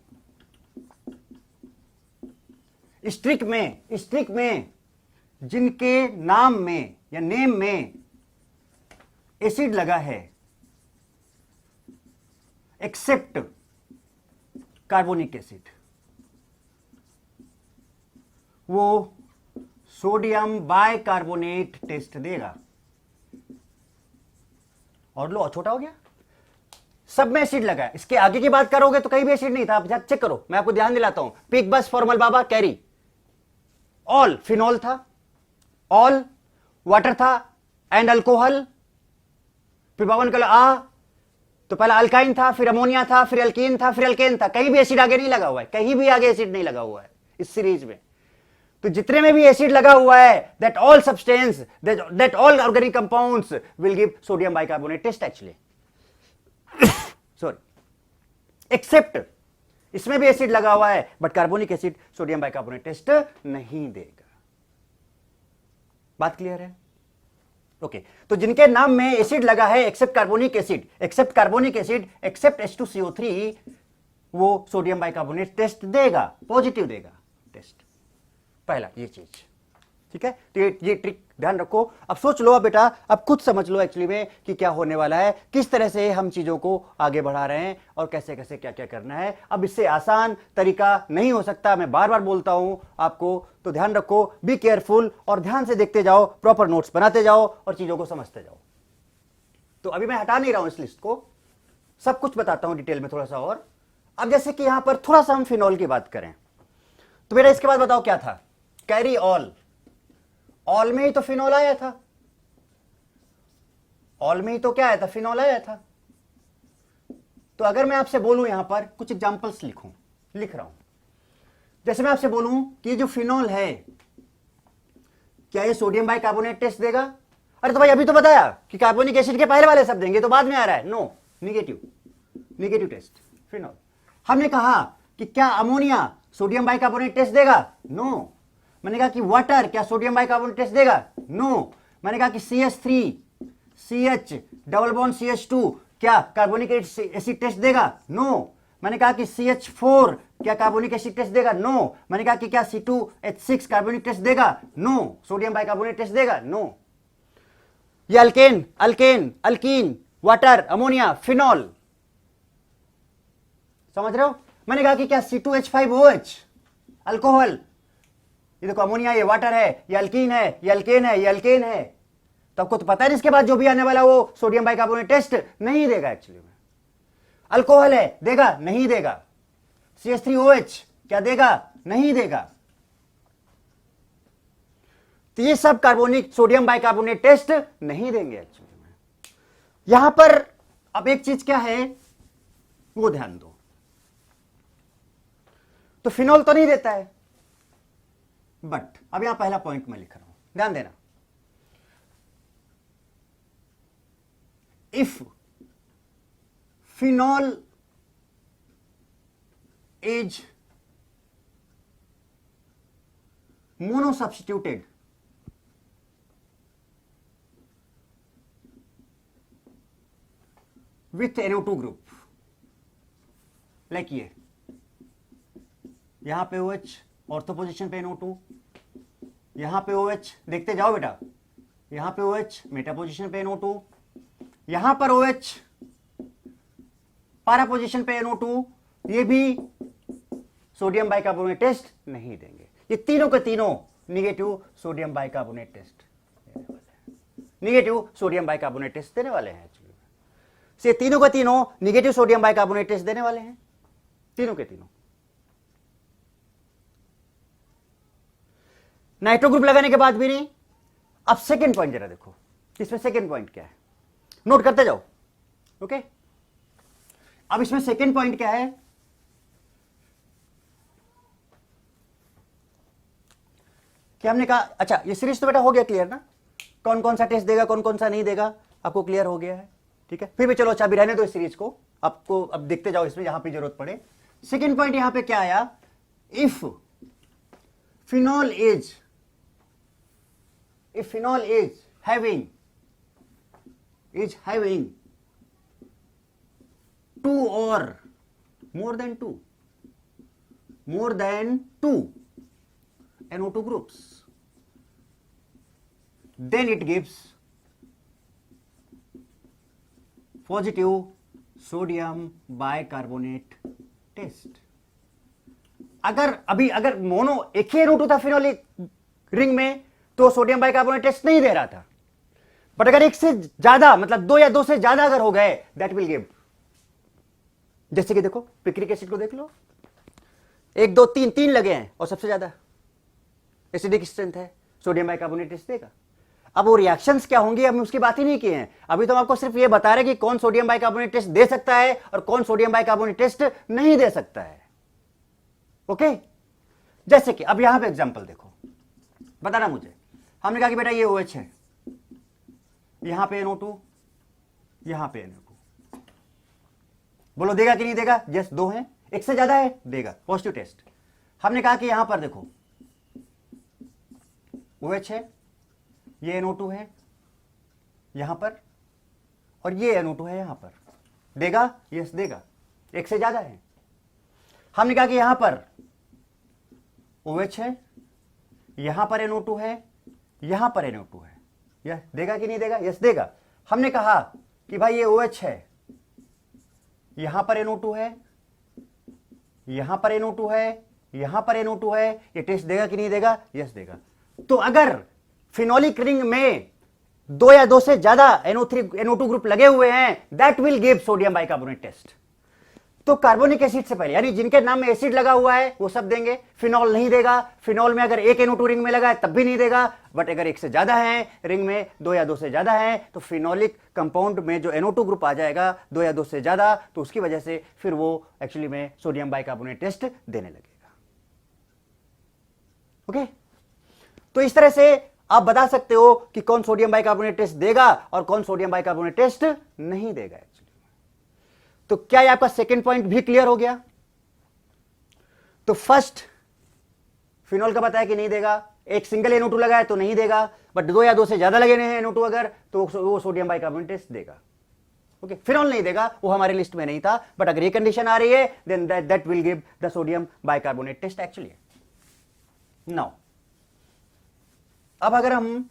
स्ट्रिक में जिनके नाम में या नेम में एसिड लगा है, एक्सेप्ट कार्बोनिक एसिड, वो सोडियम बाइकार्बोनेट टेस्ट देगा। और लो, छोटा हो गया, सब में एसिड लगा है। इसके आगे की बात करोगे तो कहीं भी एसिड नहीं था। आप चेक करो, मैं आपको ध्यान दिलाता हूं। पिक बस फॉर्मल बाबा कैरी, ऑल फिनॉल था, ऑल वाटर था एंड अल्कोहल। फिर बावन कल आ तो पहला अल्काइन था, फिर अमोनिया था, फिर अल्कीन था, फिर अल्केन था। कहीं भी एसिड आगे नहीं लगा हुआ है, कहीं भी आगे एसिड नहीं लगा हुआ है इस सीरीज में। तो जितने में भी एसिड लगा हुआ है, that all substance, that all organic compounds will give sodium bicarbonate test actually, sorry, except इसमें भी एसिड लगा हुआ है, but carbonic acid sodium bicarbonate test नहीं देगा। बात क्लियर है? ओके, तो जिनके नाम में एसिड लगा है, accept carbonic acid, accept H2CO3, वो सोडियम बाइकार्बोनेट टेस्ट देगा, पॉजिटिव देगा टेस्ट। पहला ये चीज, ठीक है। तो ये ट्रिक ध्यान रखो। अब सोच लो, अब बेटा अब खुद समझ लो एक्चुअली में कि क्या होने वाला है, किस तरह से हम चीजों को आगे बढ़ा रहे हैं और कैसे कैसे क्या क्या करना है। अब इससे आसान तरीका नहीं हो सकता, मैं बार बार बोलता हूं आपको। तो ध्यान रखो, बी केयरफुल और ध्यान से देखते जाओ, प्रॉपर नोट्स बनाते जाओ और चीजों को समझते जाओ। तो अभी मैं हटा नहीं रहा हूं इस लिस्ट को, सब कुछ बताता हूं डिटेल में थोड़ा सा और। अब जैसे कि यहां पर थोड़ा सा हम फिनॉल की बात करें, तो बेटा इसके बाद बताओ क्या था, कैरी ऑल, ऑल में ही तो फिनॉल आया था, ऑल में ही तो क्या आया था, फिनॉल आया था। तो अगर मैं आपसे बोलूं यहां पर कुछ एग्जांपल्स लिख रहा हूं, जैसे मैं आपसे बोलूं कि ये जो फिनॉल है, क्या ये सोडियम बाइकार्बोनेट टेस्ट देगा? अरे तो भाई अभी तो बताया कि कार्बोनिक एसिड के पहले वाले सब देंगे, तो बाद में आ रहा है नो, निगेटिव टेस्ट फिनॉल। हमने कहा कि क्या अमोनिया सोडियम बाइकार्बोनेट टेस्ट देगा? नो। मैंने कहा कि वाटर क्या सोडियम बाइकार्बोनेट टेस्ट देगा? नो। मैंने कहा कि CH3 CH double bond CH2 क्या कार्बोनिक एसिड टेस्ट देगा? नो। मैंने कहा कि CH4 क्या कार्बोनिक एसिड टेस्ट देगा? नो। मैंने कहा कि क्या C2H6 कार्बोनिक टेस्ट देगा? नो। सोडियम बाइकार्बोनेट टेस्ट देगा? नो। ये alkane, alkyne, water, ammonia, phenol, समझ रहे हो? मैंने कहा कि क्या C2H5OH अल्कोहल, ये देखो अमोनिया, ये वाटर है, ये अल्कीन है, ये अल्केन है, ये अल्केन है। तो आपको तो पता है इसके बाद जो भी आने वाला वो सोडियम बाइकार्बोनेट टेस्ट नहीं देगा एक्चुअली में। अल्कोहल है, देगा? नहीं देगा। CH3OH क्या देगा? नहीं देगा। तो ये सब कार्बोनिक सोडियम बाइकार्बोनेट टेस्ट नहीं देंगे एक्चुअली में। यहां पर अब एक चीज क्या है वो ध्यान दो, तो फिनॉल तो नहीं देता है, बट अब यहां पहला पॉइंट मैं लिख रहा हूं, ध्यान देना। If phenol is monosubstituted with NO2 group, like ये यहां पे OH ऑर्थो पोजिशन पे NO2, यहां पे OH, देखते जाओ बेटा, यहां पे OH मेटा पोजिशन पे NO2, यहां पर OH पारा पोजिशन पे NO2, ये भी सोडियम बाइकार्बोनेट टेस्ट नहीं देंगे। ये तीनों के तीनों निगेटिव सोडियम बाइकार्बोनेट टेस्ट देने वाले हैं, निगेटिव सोडियम बाइकार्बोनेट टेस्ट देने वाले हैं एक्चुअली। से तीनों के तीनों निगेटिव सोडियम बाइकार्बोनेट टेस्ट देने वाले हैं, तीनों के तीनों। नाइट्रो ग्रुप लगाने के बाद भी नहीं। अब सेकंड पॉइंट जरा देखो, इसमें सेकंड पॉइंट क्या है, नोट करते जाओ, ओके। अब इसमें सेकंड पॉइंट क्या है, कि हमने कहा, अच्छा ये सीरीज तो बेटा हो गया क्लियर ना, कौन कौन सा टेस्ट देगा, कौन कौन सा नहीं देगा, आपको क्लियर हो गया है, ठीक है। फिर भी चलो अच्छा, अभी रहने दो इस सीरीज को, आपको अब देखते जाओ इसमें जहां पे जरूरत पड़े। सेकंड पॉइंट यहां पे क्या आया, if phenol is having two or more than two NO2 groups. Then it gives positive sodium bicarbonate test. अगर मोनो एक ही NO2 था फिनोलिक रिंग में तो सोडियम बाइकार्बोनेट टेस्ट नहीं दे रहा था, बट अगर एक से ज्यादा मतलब 2 या 2 से ज्यादा अगर हो गए दैट विल गिव, जैसे कि देखो पिक्रिक एसिड को देख लो, 1 2 3 3 लगे हैं और सबसे ज्यादा एसिडिक स्ट्रेंथ है, सोडियम बाइकार्बोनेट टेस्ट देगा। अब वो रिएक्शंस क्या होंगी हम उसकी बात ही नहीं किए हैं, अभी तो हम आपको सिर्फ ये बता रहे कि कौन सोडियम बाइकार्बोनेट टेस्ट दे सकता है और कौन सोडियम बाइकार्बोनेट टेस्ट नहीं दे सकता है। ओके जैसे कि अब यहां पे एग्जांपल देखो, बताना मुझे, हमने कहा कि बेटा ये OH है, यहां पे NO2, यहां पे NO2, बोलो देगा कि नहीं देगा? यस, 2 है, एक से ज्यादा है देगा, पॉजिटिव टेस्ट। हमने कहा कि यहां पर देखो OH है, ये NO2 है यहां पर और ये NO2 है यहां पर, देगा? यस देगा, एक से ज्यादा है। हमने कहा कि यहां पर OH है, यहां पर NO2 है, यहां पर NO2 है, यह देगा कि नहीं देगा? यस देगा। हमने कहा कि भाई ये OH है, यहां पर NO2 है, यहां पर NO2 है, यहां पर NO2 है, ये टेस्ट देगा कि नहीं देगा? यस देगा। तो अगर फिनोलिक रिंग में 2 या 2 से ज्यादा NO2 ग्रुप लगे हुए हैं that will give sodium bicarbonate test. तो कार्बोनिक एसिड से पहले यानी जिनके नाम में एसिड लगा हुआ है वो सब देंगे, फिनॉल नहीं देगा। फिनॉल में अगर एक NO2 रिंग में लगा है तब भी नहीं देगा, बट अगर एक से ज्यादा है रिंग में, 2 या 2 से ज्यादा है, तो फिनोलिक कंपाउंड में जो NO2 ग्रुप आ जाएगा 2 या 2 से ज्यादा, तो उसकी वजह से फिर वो एक्चुअली में सोडियम बाइकार्बोनेट टेस्ट देने लगेगा। ओके तो इस तरह से आप बता सकते हो कि कौन सोडियम बाइकार्बोनेट टेस्ट देगा और कौन सोडियम बाइकार्बोनेट टेस्ट नहीं देगा एक्चुअली। तो क्या ये आपका सेकंड पॉइंट भी क्लियर हो गया? तो फर्स्ट फिनॉल का बताया कि नहीं देगा, एक सिंगल NO2 लगा है तो नहीं देगा, बट 2 या 2 से ज्यादा लगे हैं NO2 अगर, तो वो सोडियम बाइकार्बोनेट टेस्ट देगा। ओके फिनॉल नहीं देगा, वो हमारे लिस्ट में नहीं था, बट अगर ये कंडीशन आ रही है then that will give the sodium bicarbonate test actually. Now अब अगर हम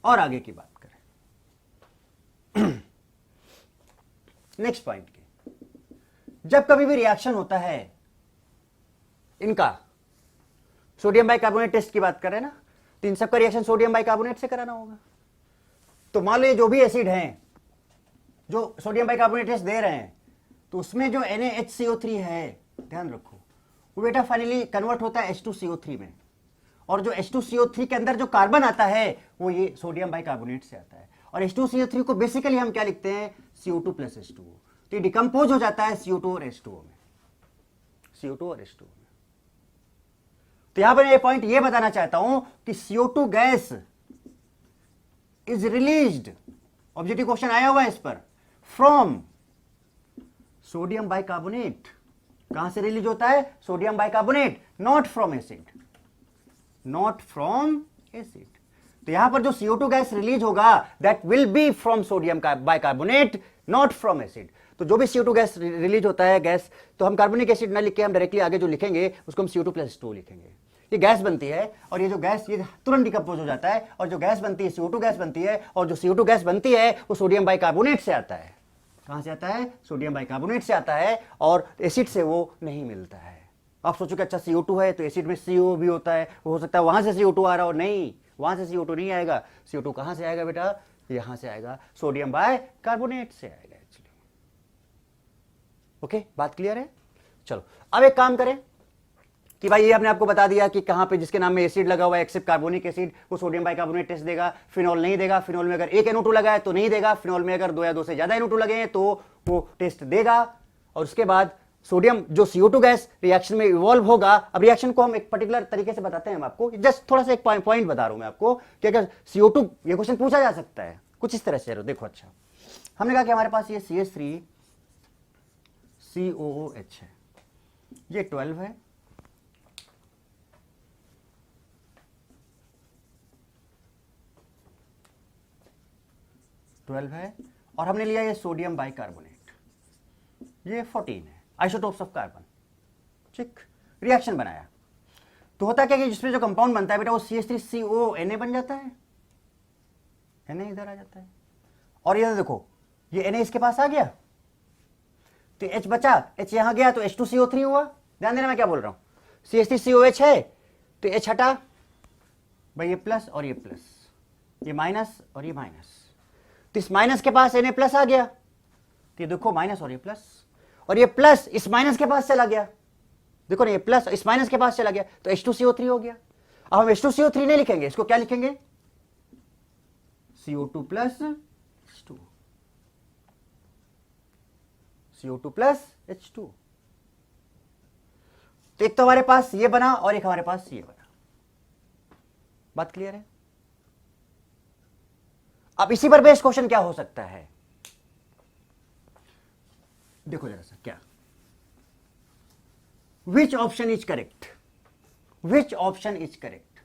और आगे की बात करें नेक्स्ट पॉइंट की, जब कभी भी रिएक्शन होता है इनका, सोडियम बाइकार्बोनेट टेस्ट की बात करें ना, तो इन सबका रिएक्शन सोडियम बाइकार्बोनेट से कराना होगा। तो मान लो जो भी एसिड हैं जो सोडियम बाइकार्बोनेट टेस्ट दे रहे हैं, तो उसमें जो NaHCO3 है, ध्यान रखो, वो बेटा फाइनली कन्वर्ट होता है H2CO3 में, और जो H2CO3 के अंदर जो कार्बन आता है वो ये सोडियम बाइकार्बोनेट से आता है। और H2CO3 को बेसिकली हम क्या लिखते हैं? CO2 + H2O। तो ये डिकम्पोज हो जाता है CO2 और H2O में, CO2 और H2O में। तो यहां पर ये पॉइंट ये बताना चाहता हूं कि CO2 gas is released, objective question आया हुआ है इस पर, फ्रॉम सोडियम बाइकार्बोनेट। कहां से रिलीज होता है? Sodium bicarbonate, not from acid, not from acid. तो यहां पर जो CO2 गैस रिलीज होगा that will B from sodium bicarbonate, not from acid. तो जो भी CO2 गैस रिलीज होता है गैस, तो हम कार्बोनिक एसिड ना लिख के हम डायरेक्टली आगे जो लिखेंगे उसको हम CO2 + H2O लिखेंगे। ये गैस बनती है और ये जो गैस ये तुरंत डिकम्पोज हो जाता है, और जो गैस बनती है CO2 गैस बनती है, और जो CO2 गैस बनती है वो सोडियम बाइकार्बोनेट से आता है। कहां से आता है? सोडियम बाइकार्बोनेट से आता है, और एसिड से वो नहीं मिलता है। आप सोचो कि अच्छा CO2 है तो एसिड में CO भी होता है, हो सकता है वहां से CO2 आ रहा हो, नहीं, वहां से CO2 नहीं आएगा। CO2 कहां से आएगा बेटा? यहां से आएगा, सोडियम बाइकार्बोनेट से आएगा एक्चुअली। ओके बात क्लियर है? चलो अब एक काम करें कि भाई ये हमने आपको बता दिया कि कहां पे जिसके नाम में एसिड लगा हुआ है एक्सेप्ट कार्बोनिक एसिड वो सोडियम बाइकार्बोनेट टेस्ट देगा, फिनॉल नहीं देगा। फिनॉल में अगर एक NO2 लगा है तो नहीं देगा, फिनॉल में अगर 2 या 2 से ज्यादा NO2 लगे हैं तो वो टेस्ट देगा। और उसके बाद सोडियम जो CO2 गैस रिएक्शन में इवॉल्व होगा। अब रिएक्शन को हम एक पर्टिकुलर तरीके से बताते हैं, हम आपको जस्ट थोड़ा सा एक पॉइंट बता रहा हूं मैं आपको कि अगर CO2, ये क्वेश्चन पूछा जा सकता है कुछ इस तरह से, देखो अच्छा हमने कहा कि हमारे पास ये CH3COOH है, ये 12 है, और हमने लिया ये सोडियम बाइकार्बोनेट, ये 14 है, आइसोटोप्स ऑफ कार्बन। ठीक, रिएक्शन बनाया तो होता क्या कि जिसमें जो कंपाउंड बनता है बेटा वो CH3CONA बन जाता है, Na इधर आ जाता है, और ये देखो ये Na इसके पास आ गया तो H बचा, H यहां गया तो H2CO3 हुआ। ध्यान देना मैं क्या बोल रहा हूं, CH3COH है तो H हटा भाई, ये प्लस और ये प्लस, ये माइनस और ये माइनस, तो इस माइनस के पास Na प्लस आ गया तो ये देखो माइनस और ये प्लस, और ये प्लस इस माइनस के पास चला गया, देखो ना ये प्लस इस माइनस के पास चला गया तो H2CO3 हो गया। अब हम H2CO3 नहीं लिखेंगे, इसको क्या लिखेंगे, CO2 plus H2, CO2 plus H2। तो एक तो हमारे पास ये बना और एक हमारे पास ये बना, बात क्लियर है। अब इसी पर बेस्ड क्वेश्चन क्या हो सकता है, देखो जरा सा क्या, विच option is correct, which option is correct,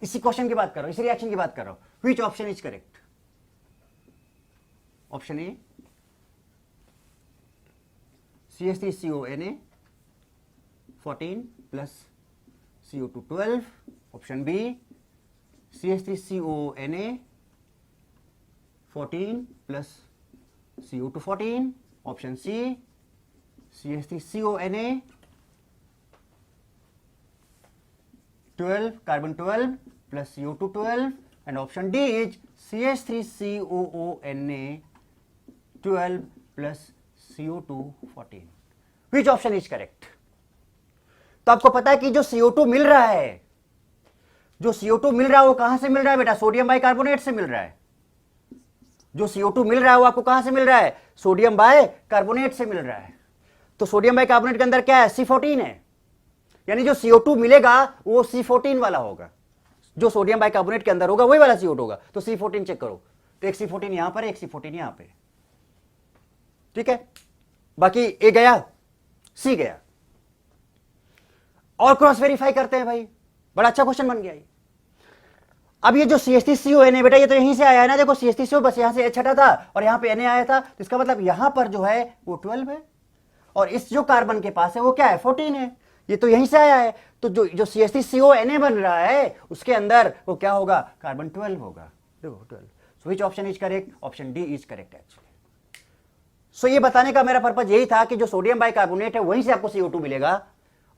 इसी क्वेश्चन की बात कर रहा हूं, इसी रिएक्शन की बात कर रहा हूं, which option is correct, option A CH3CONA 14 plus CO2 12, option B CH3CONA 14 plus CO2 14, option C CH3CONA 12 carbon 12 plus CO2 12, and option D is CH3COONA 12 plus CO2 14. Which option is correct? तो आपको पता है कि जो CO2 मिल रहा है, जो CO2 मिल रहा है वो कहां से मिल रहा है बेटा, सोडियम बाइकार्बोनेट से मिल रहा है। जो CO2 मिल रहा है वो आपको कहां से मिल रहा है, सोडियम बाइकार्बोनेट से मिल रहा है। तो सोडियम बाइकार्बोनेट के अंदर क्या है, C14 है, यानी जो CO2 मिलेगा वो C14 वाला होगा, जो सोडियम बाइकार्बोनेट के अंदर होगा वही वाला CO2 होगा। तो C14 चेक करो, तो एक C14 यहां पर, एक C14 यहां पे, ठीक है। बाकी ए गया, सी गया, और क्रॉस वेरीफाई करते हैं भाई, बड़ा अच्छा क्वेश्चन बन गया ये। अब ये जो CH3CO है बेटा, ये तो यहीं से आया है ना, देखो CH3CO बस यहां से H हटा था और यहां पे Na आया था, तो इसका मतलब यहां पर जो है वो 12 है, और इस जो कार्बन के पास है वो क्या है, 14 है, ये तो यहीं से आया है। तो जो CH3CONA बन रहा है उसके अंदर वो क्या होगा, कार्बन 12 होगा, देखो 12। So which option is correct, option D is correct actually. So ये बताने का मेरा पर्पज यही था कि जो सोडियम बाइकार्बोनेट है वहीं से आपको CO2 मिलेगा,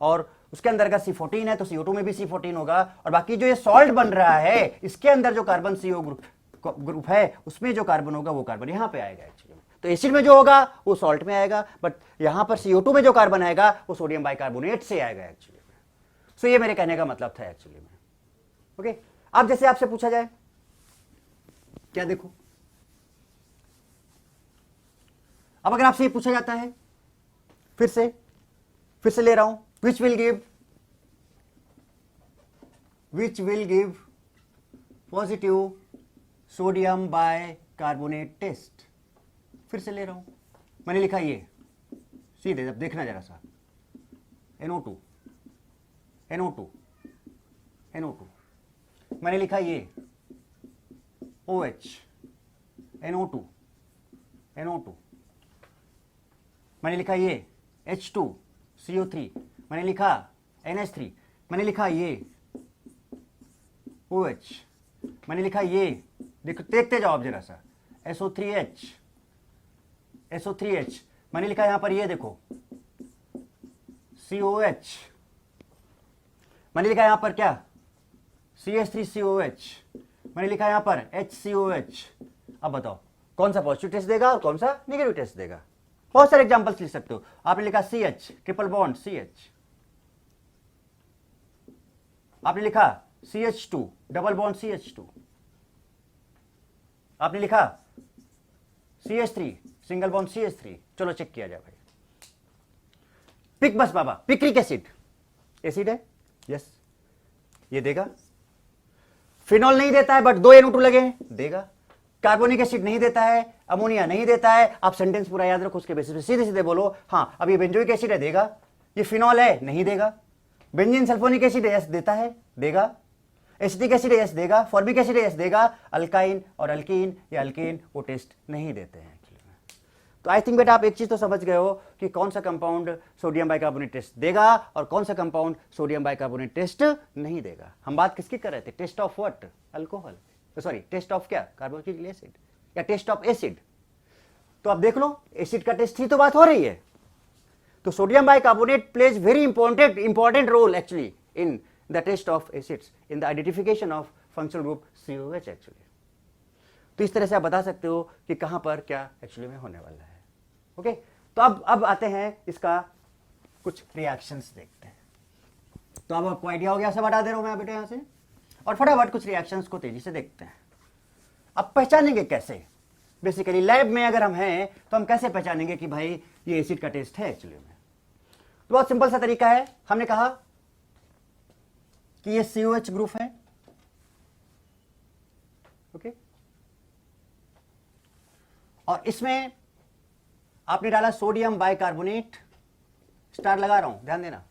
और उसके अंदर का C14 है तो CO2 में भी C14 होगा, और बाकी जो ये सॉल्ट बन रहा है इसके अंदर जो कार्बन CO ग्रुप है उसमें जो कार्बन होगा वो कार्बन यहां पे आएगा एक्चुअली। तो एसिड में जो होगा वो सॉल्ट में आएगा, बट यहां पर CO2 में जो कार्बन आएगा वो सोडियम बाइकार्बोनेट से आएगा एक्चुअली। सो ये मेरे कहने का मतलब था एक्चुअली में। ओके, अब जैसे आपसे पूछा जाए क्या, देखो अब अगर आपसे ये पूछा जाता है, फिर से ले रहा हूं, which will give positive sodium bicarbonate test, फिर से ले रहा हूं, मैंने लिखा ये सीधे, जब देखना जरा सा, NO2 मैंने लिखा ये OH NO2 मैंने लिखा ये H2 CO3, मैंने लिखा NH3, मैंने लिखा ये OH, मैंने लिखा ये, देखो देखते जाओ आप जरा सा, SO3H, मैंने लिखा यहां पर ये देखो COH, मैंने लिखा यहां पर क्या, CH3COH, मैंने लिखा यहां पर HCOH। अब बताओ कौन सा पॉजिटिव टेस्ट देगा और कौन सा नेगेटिव टेस्ट देगा। बहुत सारे एग्जांपल्स लिख सकते हो। आपने लिखा CH ट्रिपल बॉन्ड CH, आपने लिखा CH2 डबल बॉन्ड CH2, आपने लिखा CH3 सिंगल बॉन्ड CH3। चलो चेक किया जाए भाई, पिक बस बाबा, पिक्रिक एसिड है, यस ये देगा। फिनॉल नहीं देता है बट 2 NO2 लगे देगा। कार्बोनिक एसिड नहीं देता है, अमोनिया नहीं देता है। आप सेंटेंस पूरा याद रखो, उसके बेसिस पे सीधे सीधे बोलो, हाँ अब ये बेंजोइक एसिड है देगा, ये फिनॉल है नहीं देगा, बेंजीन सल्फोनिक एसिड है यस देता है देगा, एसिटिक एसिड है यस देगा, फॉर्मिक एसिड है यस देगा, अल्काइन और अल्कीन या अल्केन वो टेस्ट नहीं देते हैं एक्चुअली। तो आई थिंक बेटा आप एक चीज तो समझ गए हो कि कौन सा कंपाउंड सोडियम बाइकार्बोनेट टेस्ट देगा और कौन सा कंपाउंड सोडियम बाइकार्बोनेट टेस्ट नहीं देगा। हम बात किसकी कर रहे थे? Test of what? Alcohol, sorry test of क्या? कार्बोक्सिलिक एसिड या टेस्ट ऑफ एसिड। तो आप देख लो एसिड का टेस्ट ही तो बात हो रही है। तो sodium bicarbonate plays very important role actually in the test of acids, in the identification of functional group COH actually. तो इस तरह से आप बता सकते हो कि कहां पर क्या एक्चुअली में होने वाला है। ओके, तो अब आते हैं इसका कुछ रिएक्शंस देखते हैं। तो अब आपको आइडिया हो गया, सब हटा दे रहा हूं मैं बेटे यहां से, और फटाफट कुछ रिएक्शंस को तेजी से देखते हैं। अब पहचानेंगे कैसे? बेसिकली लैब में अगर हम हैं तो हम कैसे पहचानेंगे कि भाई ये एसिड का टेस्ट है एक्चुअली में? तो बहुत सिंपल सा तरीका है। हमने कहा कि ये COH ग्रुप है, ओके, और इसमें आपने डाला सोडियम बाइकार्बोनेट, स्टार लगा रहा हूं, ध्यान देना।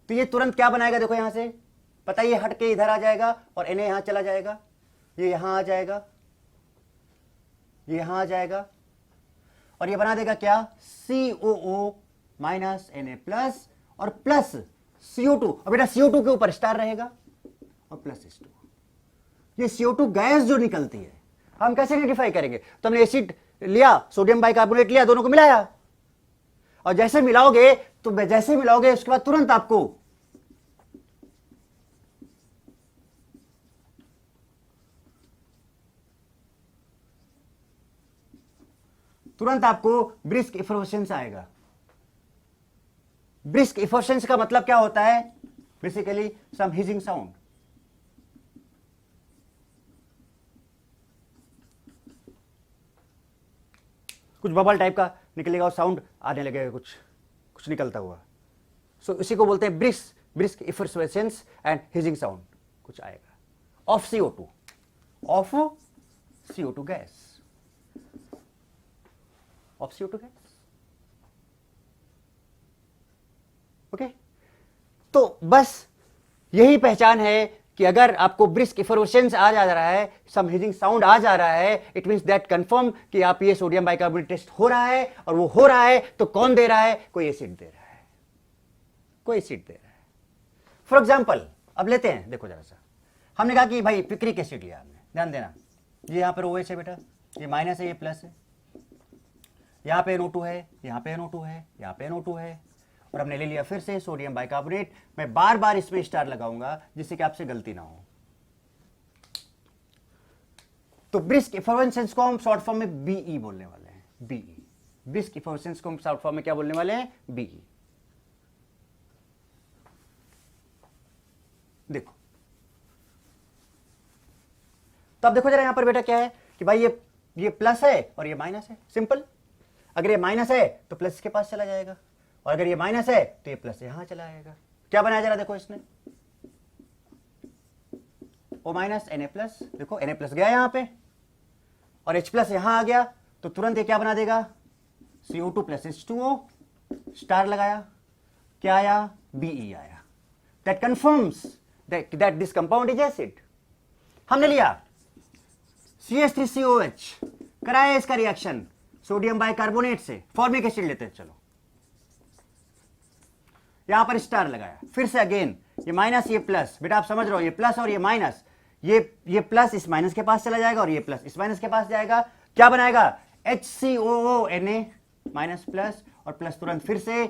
तो ये तुरंत क्या बनाएगा? देखो यहां से पता है, ये हट के इधर आ जाएगा और Na यहां चला जाएगा, ये यहां आ जाएगा, ये यहां आ जाएगा, और ये बना देगा क्या? COO माइनस Na प्लस और प्लस CO2। और बेटा CO2 के ऊपर स्टार रहेगा और प्लस H2। ये CO2 गैस जो निकलती है हम कैसे आइडेंटिफाई करेंगे? तो हमने एसिड लिया, सोडियम बाइकार्बोनेट लिया, दोनों को मिलाया, और जैसे मिलाओगे तो जैसे मिलाओगे उसके बाद तुरंत आपको ब्रिस्क इफर्वेसेंस आएगा। ब्रिस्क इफर्वेसेंस का मतलब क्या होता है? Basically some hissing sound. कुछ बबल टाइप का निकलेगा और साउंड आने लगेगा, कुछ निकलता हुआ। सो इसी को बोलते हैं brisk effervescence and hissing sound कुछ आएगा of CO2 gas, of CO2 gas. Okay, तो बस यही पहचान है कि अगर आपको ब्रिस्क इफर्वेसेंस आ जा रहा है, सम हिजिंग साउंड आ जा रहा है, इट मींस दैट कंफर्म कि आप ये सोडियम बाइकार्बोनेट टेस्ट हो रहा है, और वो हो रहा है तो कौन दे रहा है? कोई एसिड दे रहा है, कोई एसिड दे रहा है। फॉर एग्जांपल अब लेते हैं, देखो जरा सा, हमने कहा कि भाई पिक्रिक एसिड लिया हमने, ध्यान देना, ये यहां पर OH है बेटा, ये माइनस है, ये प्लस है, यहां पे NO2 है, यहां पे NO2 है, यहां पे NO2 है, और हमने ले लिया फिर से सोडियम बाइकार्बोनेट। मैं बार बार इसमें स्टार लगाऊंगा जिससे कि आपसे गलती ना हो। तो ब्रिस्क इफर्वेसेंस को हम शॉर्ट फॉर्म में BE बोलने वाले हैं, BE। ब्रिस्क इफर्वेसेंस को हम शॉर्ट फॉर्म में क्या बोलने वाले हैं? BE। देखो, तो अब देखो जरा यहां पर बेटा क्या है कि भाई ये प्लस है और ये माइनस है। सिंपल, अगर ये माइनस है तो प्लस के पास चला जाएगा, और अगर ये माइनस है तो ये प्लस यहां चला आएगा। क्या बनाया जरा देखो इसने, O माइनस Na प्लस, देखो Na प्लस गया यहां पे और H प्लस यहां आ गया, तो तुरंत ये क्या बना देगा? CO2 प्लस H2O, स्टार लगाया, क्या आया? BE आया। That confirms that this compound is acid. हमने लिया CH3COH, कराया इसका रिएक्शन सोडियम बाइकार्बोनेट से, फॉर्मिक एसिड लेते हैं, चलो यहां पर स्टार लगाया, फिर से अगेन ये माइनस ये प्लस, बेटा आप समझ रहे हो, ये प्लस और ये माइनस, ये प्लस इस माइनस के पास चला जाएगा और ये प्लस इस माइनस के पास जाएगा, क्या बनाएगा? HCOO Na माइनस प्लस और प्लस तुरंत फिर से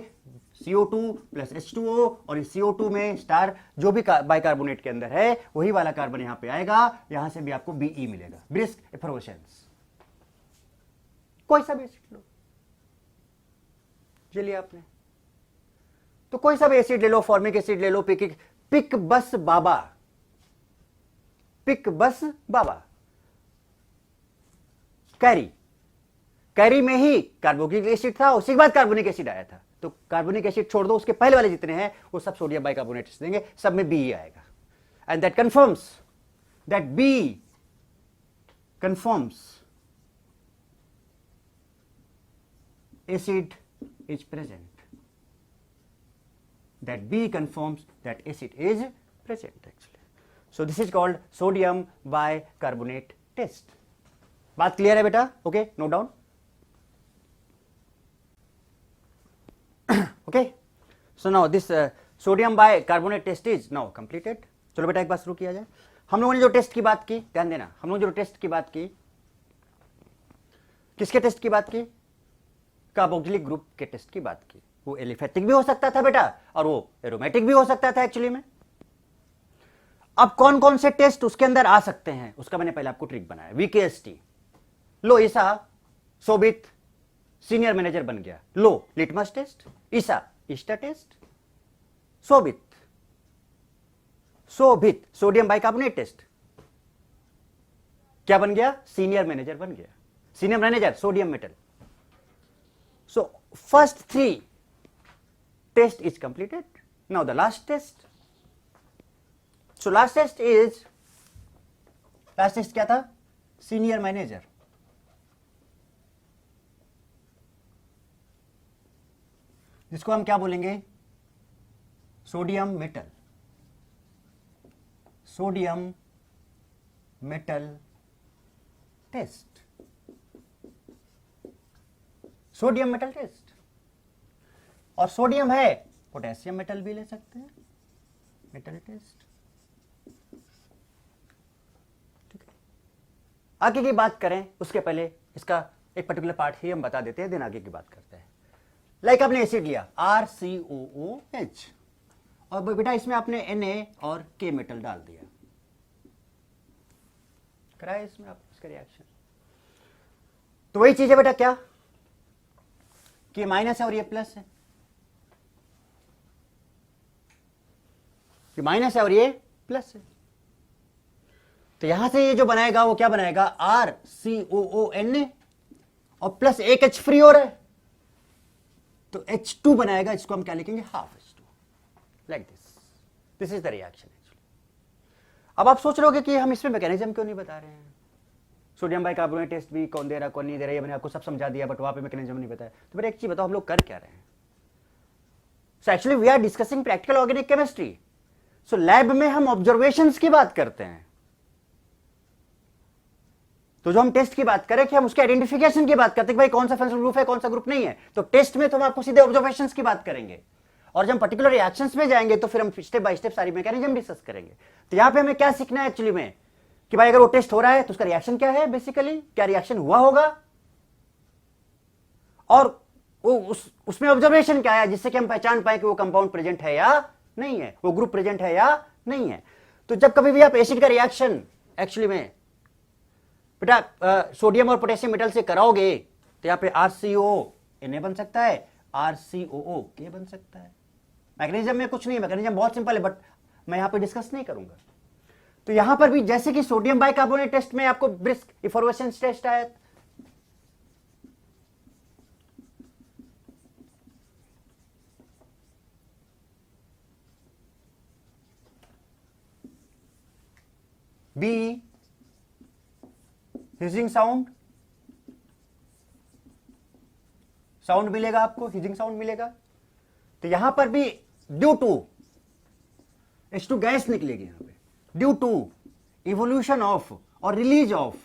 CO2 प्लस H2O, और इस CO2 में स्टार जो भी बाइकार्बोनेट के अंदर है वही वाला कार्बन यहां पे आएगा, यहां से भी आपको BE मिलेगा, ब्रिस्क इफर्वेसेंस। कोई सा भी एसिड लो, ये लिया आपने, तो कोई सा भी एसिड ले लो, फॉर्मिक एसिड ले लो, पिक बस बाबा, कैरी में ही कार्बोक्सिलिक एसिड था, उसके बाद कार्बोनिक एसिड आया था। तो कार्बोनिक एसिड छोड़ दो, उसके पहले वाले जितने हैं वो सब सोडियम बाइकार्बोनेट देंगे, सब में BE आएगा। And that confirms that B confirms acid is present, that B confirms that acid is present actually. So this is called sodium bicarbonate test. बात क्लियर है बेटा? Okay, note down. Okay, so now this sodium bicarbonate test is now completed. चलो बेटा एक बार शुरू किया जाए। हम लोगों ने जो टेस्ट की बात की, ध्यान देना, हम लोगों ने जो टेस्ट की बात की, किसके टेस्ट की बात की? कार्बोक्सिलिक ग्रुप के टेस्ट की बात की। वो एलिफेटिक भी हो सकता था बेटा और वो एरोमेटिक भी हो सकता था एक्चुअली में। अब कौन कौन से टेस्ट उसके अंदर आ सकते हैं उसका मैंने पहले आपको ट्रिक बनाया। वीकेएसटी, लो ईसा सोबित सीनियर मैनेजर बन गया। लो लिटमस टेस्ट, ईसा ester test, सोबित sodium bicarbonate test क्या बन गया? सीनियर मैनेजर बन गया। Senior manager sodium metal. So first 3 test is completed. Now the last test. So last test क्या था? Senior manager. जिसको हम क्या बोलेंगे? Sodium metal test. Sodium metal test. और सोडियम है, पोटेशियम मेटल भी ले सकते हैं, मेटल टेस्ट। ठीक है, आगे की बात करें उसके पहले इसका एक पर्टिकुलर पार्ट ही हम बता देते हैं, देन आगे की बात करते हैं। लाइक आपने एसिड लिया RCOOH और बेटा इसमें आपने Na और K मेटल डाल दिया, कराया इसमें आप इसका रिएक्शन। तो वही चीज है बेटा क्या कि माइनस है और ये प्लस है, कि माइनस है और ये प्लस है। तो यहां से ये जो बनाएगा वो क्या बनाएगा? RCOONA और प्लस एक H फ्री हो रहा है तो H2 बनाएगा। इसको हम क्या लिखेंगे? Half H2, like this is the reaction actually. अब आप सोच रहे हो कि हम इसमें मैकेनिज्म क्यों नहीं बता रहे हैं? सोडियम बाइकार्बोनेट टेस्ट भी कौन दे रहा कौन नहीं दे रहा, ये मैंने आपको सब समझा दिया, बट वहां पे मैकेनिज्म नहीं बताया। तो मेरा एक चीज बताओ, हम लोग कर क्या रहे हैं? So actually we are discussing practical organic chemistry. So lab में हम ऑब्जर्वेशंस की बात करते हैं। तो जो हम टेस्ट की बात करें कि हम उसके आइडेंटिफिकेशन की बात करते हैं कि भाई कौन सा फंक्शनल ग्रुप है कौन सा ग्रुप नहीं है, तो टेस्ट में तो हम आपको सीधे ऑब्जर्वेशंस की बात करेंगे। और जब हम पर्टिकुलर रिएक्शंस में जाएंगे तो फिर हम स्टेप बाय स्टेप सारी मैकेनिज्म डिस्कस करेंगे। तो यहां पे हमें क्या सीखना है एक्चुअली में कि भाई अगर वो टेस्ट हो रहा है तो उसका रिएक्शन क्या है, बेसिकली क्या रिएक्शन हुआ होगा, और वो उसमें ऑब्जर्वेशन क्या है जिससे कि हम पहचान पाए कि वो कंपाउंड प्रेजेंट है या नहीं है, वो ग्रुप प्रेजेंट है या नहीं है। तो जब कभी भी आप एसिड का रिएक्शन एक्चुअली में बेटा सोडियम और पोटेशियम मेटल से कराओगे तो यहां पे RCONA बन सकता है, RCOOK बन सकता है। मैकेनिज्म में कुछ नहीं है, मैकेनिज्म बहुत सिंपल है, बट मैं यहां पे डिस्कस नहीं करूंगा। तो यहां पर भी जैसे कि सोडियम बाइकार्बोनेट टेस्ट में आपको ब्रिस्क इफोर्वेसेंस टेस्ट आया, बी हिजिंग साउंड मिलेगा आपको, हिजिंग साउंड मिलेगा। तो यहां पर भी ड्यू टू H2 गैस निकलेगी यहां पे, ड्यू टू इवोल्यूशन ऑफ और release of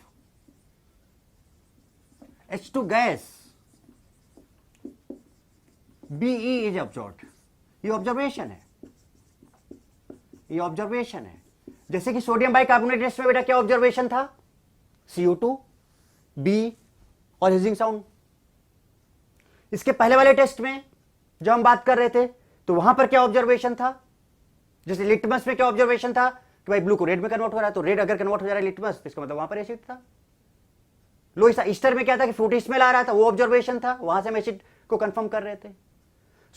H2 gas, BE is observed. ये ऑब्जर्वेशन है, ये ऑब्जर्वेशन है। जैसे कि सोडियम बाइकार्बोनेट टेस्ट में बेटा क्या ऑब्जर्वेशन था? CO2, B और हिजिंग साउंड। इसके पहले वाले टेस्ट में जब हम बात कर रहे थे तो वहां पर क्या ऑब्जर्वेशन था? जैसे लिटमस में क्या ऑब्जर्वेशन था कि भाई ब्लू को रेड में कन्वर्ट हो रहा है, तो रेड अगर कन्वर्ट हो जा रहा है लिटमस तो इसका मतलब वहां पर एसिड था। लो ईस्टर में क्या था कि फ्रूटी स्मेल आ रहा था, वो ऑब्जर्वेशन था, वहां से हम एसिड को कंफर्म कर रहे थे।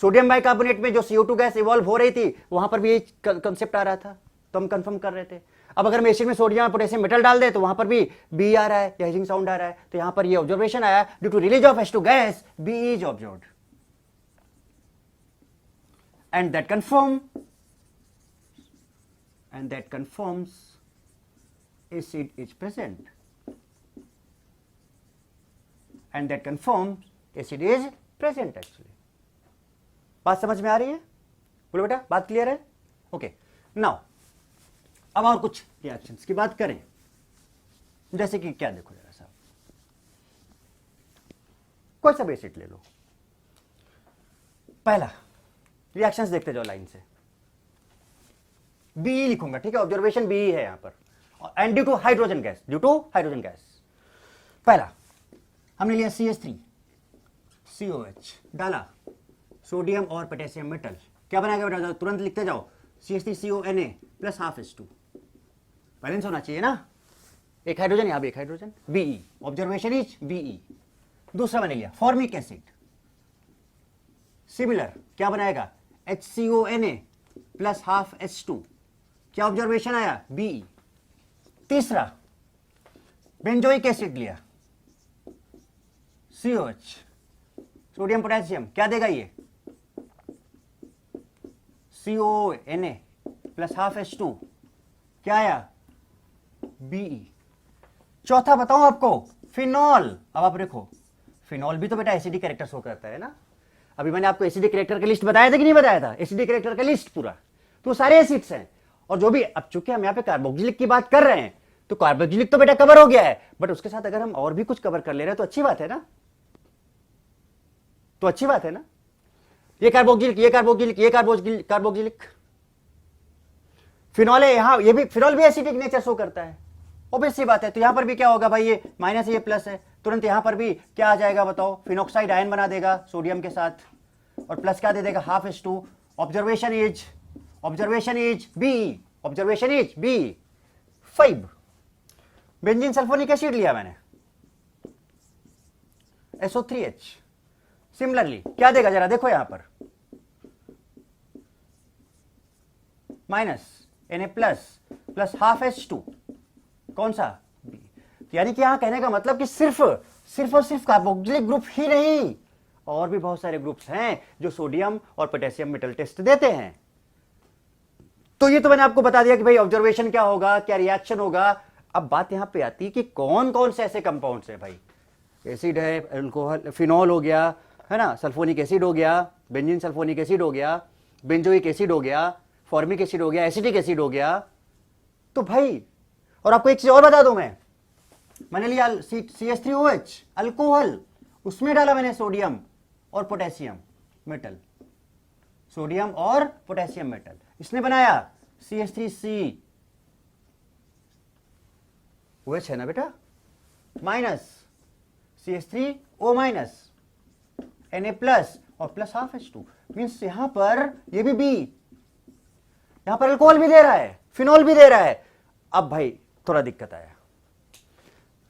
सोडियम बाइकार्बोनेट में जो CO2 गैस इवॉल्व हो रही थी वहां पर भी कंसेप्ट आ रहा था, तो हम कंफर्म कर रहे थे। अब अगर हम एसिड में सोडियम और पोटेशियम मेटल डाल दे तो वहां पर भी बी आ रहा है या हिजिंग साउंड आ रहा है, तो यहां पर ये ऑब्जर्वेशन आया due to release of H2 gas, B is observed and that confirms acid is present, and that confirms acid is present actually। बात समझ में आ रही है? बोलो बेटा, बात क्लियर है? ओके, नाउ अब और कुछ रिएक्शंस की बात करें, जैसे कि क्या, देखो जरा साहब, कोई सा एसिड ले लो। पहला रिएक्शंस देखते जाओ लाइन से। बी लिखूंगा, ठीक है, ऑब्जर्वेशन बी है यहां पर। And due to hydrogen gas, due to hydrogen gas. पहला हमने लिया CH3 COH, डाला सोडियम और पोटेशियम मेटल, क्या बनाएगा बेटा, तुरंत लिखते जाओ, CH3CONA plus half H2, balance होना चाहिए ना, एक हाइड्रोजन यहां भी एक hydrogen, Be, observation is Be। दूसरा मैंने लिया फॉर्मिक एसिड, सिमिलर, क्या बनाएगा, HCONA प्लस हाफ H2, क्या ऑब्जर्वेशन आया, Be। तीसरा बेंजोइक एसिड लिया, COH, सोडियम पोटेशियम, क्या देगा ये, CONA प्लस हाफ H2, क्या आया, Be। चौथा बताऊं आपको, फिनॉल। अब आप देखो, फिनॉल भी तो बेटा एसिडिक कैरेक्टर शो करता है ना। अभी मैंने आपको एसिडिक कैरेक्टर का लिस्ट बताया था कि नहीं बताया था, एसिडिक कैरेक्टर का लिस्ट पूरा, तो सारे एसिड्स हैं। और जो भी, अब चूंकि हम यहाँ पे कार्बोक्सिलिक की बात कर रहे हैं, तो कार्बोक्सिलिक तो बेटा कवर हो गया है, बट उसके साथ अगर हम और भी कुछ कवर कर ले रहे हैं तो अच्छी बात है ना, तो अच्छी बात है ना। ये कार्बोक्सिलिक, ये कार्बोक्सिलिक, ये कार्बोक्सिलिक, फिनॉल है यहां, ये भी फिनॉल भी एसिडिक नेचर शो करता है, ऑब्वियस सी बात है। तो यहां पर भी क्या होगा भाई, ये माइनस ये प्लस है, तुरंत यहां पर भी क्या आ जाएगा बताओ, फिनॉक्साइड आयन बना देगा सोडियम के साथ, और प्लस क्या दे देगा, half H2। Observation is B, observation is B. 5 benzene sulphonic acid लिया मैंने, SO3H, सिमिलरली क्या देगा जरा देखो यहां पर, minus Na plus half H2, कौन सा, B। यानी कि यहां कहने का मतलब कि सिर्फ और सिर्फ कार्बोक्सिलिक ग्रुप ही नहीं, और भी बहुत सारे ग्रुप्स हैं जो सोडियम और पोटेशियम मेटल टेस्ट देते हैं। तो ये तो मैंने आपको बता दिया कि भाई ऑब्जर्वेशन क्या होगा, क्या रिएक्शन होगा। अब बात यहां पे आती है कि कौन कौन से ऐसे कंपाउंड्स हैं भाई, एसिड है, अल्कोहल, फिनॉल हो गया है ना, सल्फोनिक एसिड हो गया, बेंजीन सल्फोनिक एसिड हो गया, बेंजोइक एसिड हो गया, फॉर्मिक एसिड हो गया, एसिटिक एसिड हो गया। तो भाई, और आपको एक चीज और बता दूं, मैंने लिया CH3OH अल्कोहल, उसमें डाला मैंने सोडियम और पोटेशियम मेटल, सोडियम और पोटेशियम मेटल, इसने बनाया CH3COH है ना बेटा, minus CH3O minus Na plus और प्लस हाफ H2, मीन्स यहां पर ये भी B, यहां पर अल्कोहल भी दे रहा है, फिनॉल भी दे रहा है। अब भाई थोड़ा दिक्कत आया,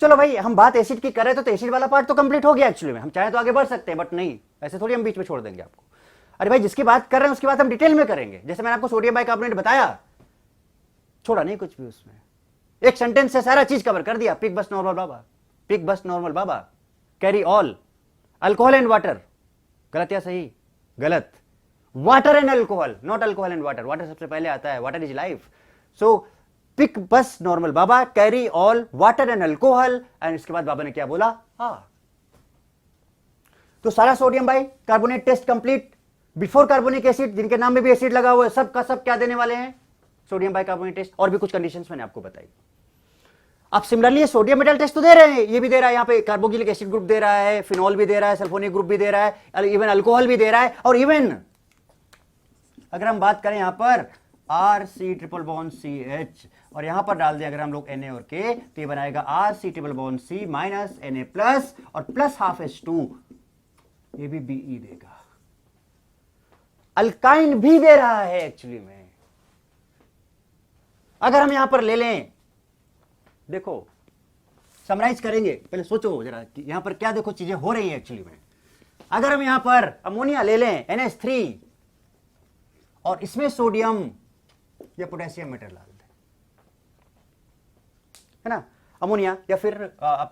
चलो भाई हम बात एसिड की कर रहे थे तो एसिड वाला पार्ट तो कंप्लीट हो गया एक्चुअली में, हम चाहे तो आगे बढ़ सकते हैं, बट नहीं, ऐसे थोड़ी हम बीच में छोड़ देंगे आपको। अरे भाई जिसकी बात कर रहे हैं उसकी बात हम डिटेल में करेंगे, जैसे मैंने आपको सोडियम बाइकार्बोनेट बताया, छोड़ा नहीं कुछ भी उसमें, एक सेंटेंस से सारा चीज कवर कर दिया। पिक बस नॉर्मल बाबा, पिक बस नॉर्मल बाबा, carry all, alcohol and water, गलत या सही, गलत, water and alcohol, not alcohol and water, water सबसे पहले आता है, water is life. So pick bus normal बाबा, carry all water and alcohol, and इसके बाद बाबा ने क्या बोला, हाँ। तो सारा sodium bicarbonate test complete, before carbonic acid, जिनके नाम में भी एसिड लगा हुआ है, सब का सब क्या देने वाले हैं, सोडियम बाई कार्बोनेट टेस्ट, और भी कुछ कंडीशंस मैंने आपको बताई। आप सिमिलरली सोडियम मेटल टेस्ट तो दे रहे हैं, ये भी दे रहा है, यहाँ पे कार्बोक्सिलिक एसिड ग्रुप दे रहा है, फिनॉल भी दे रहा है, सल्फोनिक ग्रुप भी दे रहा है, इवन अल्कोहल भी दे रहा है, और इवन अगर हम बात करें यहां पर RC ट्रिपल बॉन्ड CH, और यहां पर डाल दें अगर हम लोग Na और K, तो ये बनाएगा RC triple bond C minus Na plus और प्लस हाफ H2, ये भी Be देगा। अल्काइन भी दे रहा है एक्चुअली में। अगर हम यहां पर ले लें, देखो समराइज करेंगे, पहले सोचो जरा कि यहां पर क्या देखो चीजें हो रही हैं एक्चुअली में। अगर हम यहां पर अमोनिया ले लें NH3 और इसमें सोडियम या पोटेशियम मेटल डाल दें, है ना, अमोनिया, या फिर आप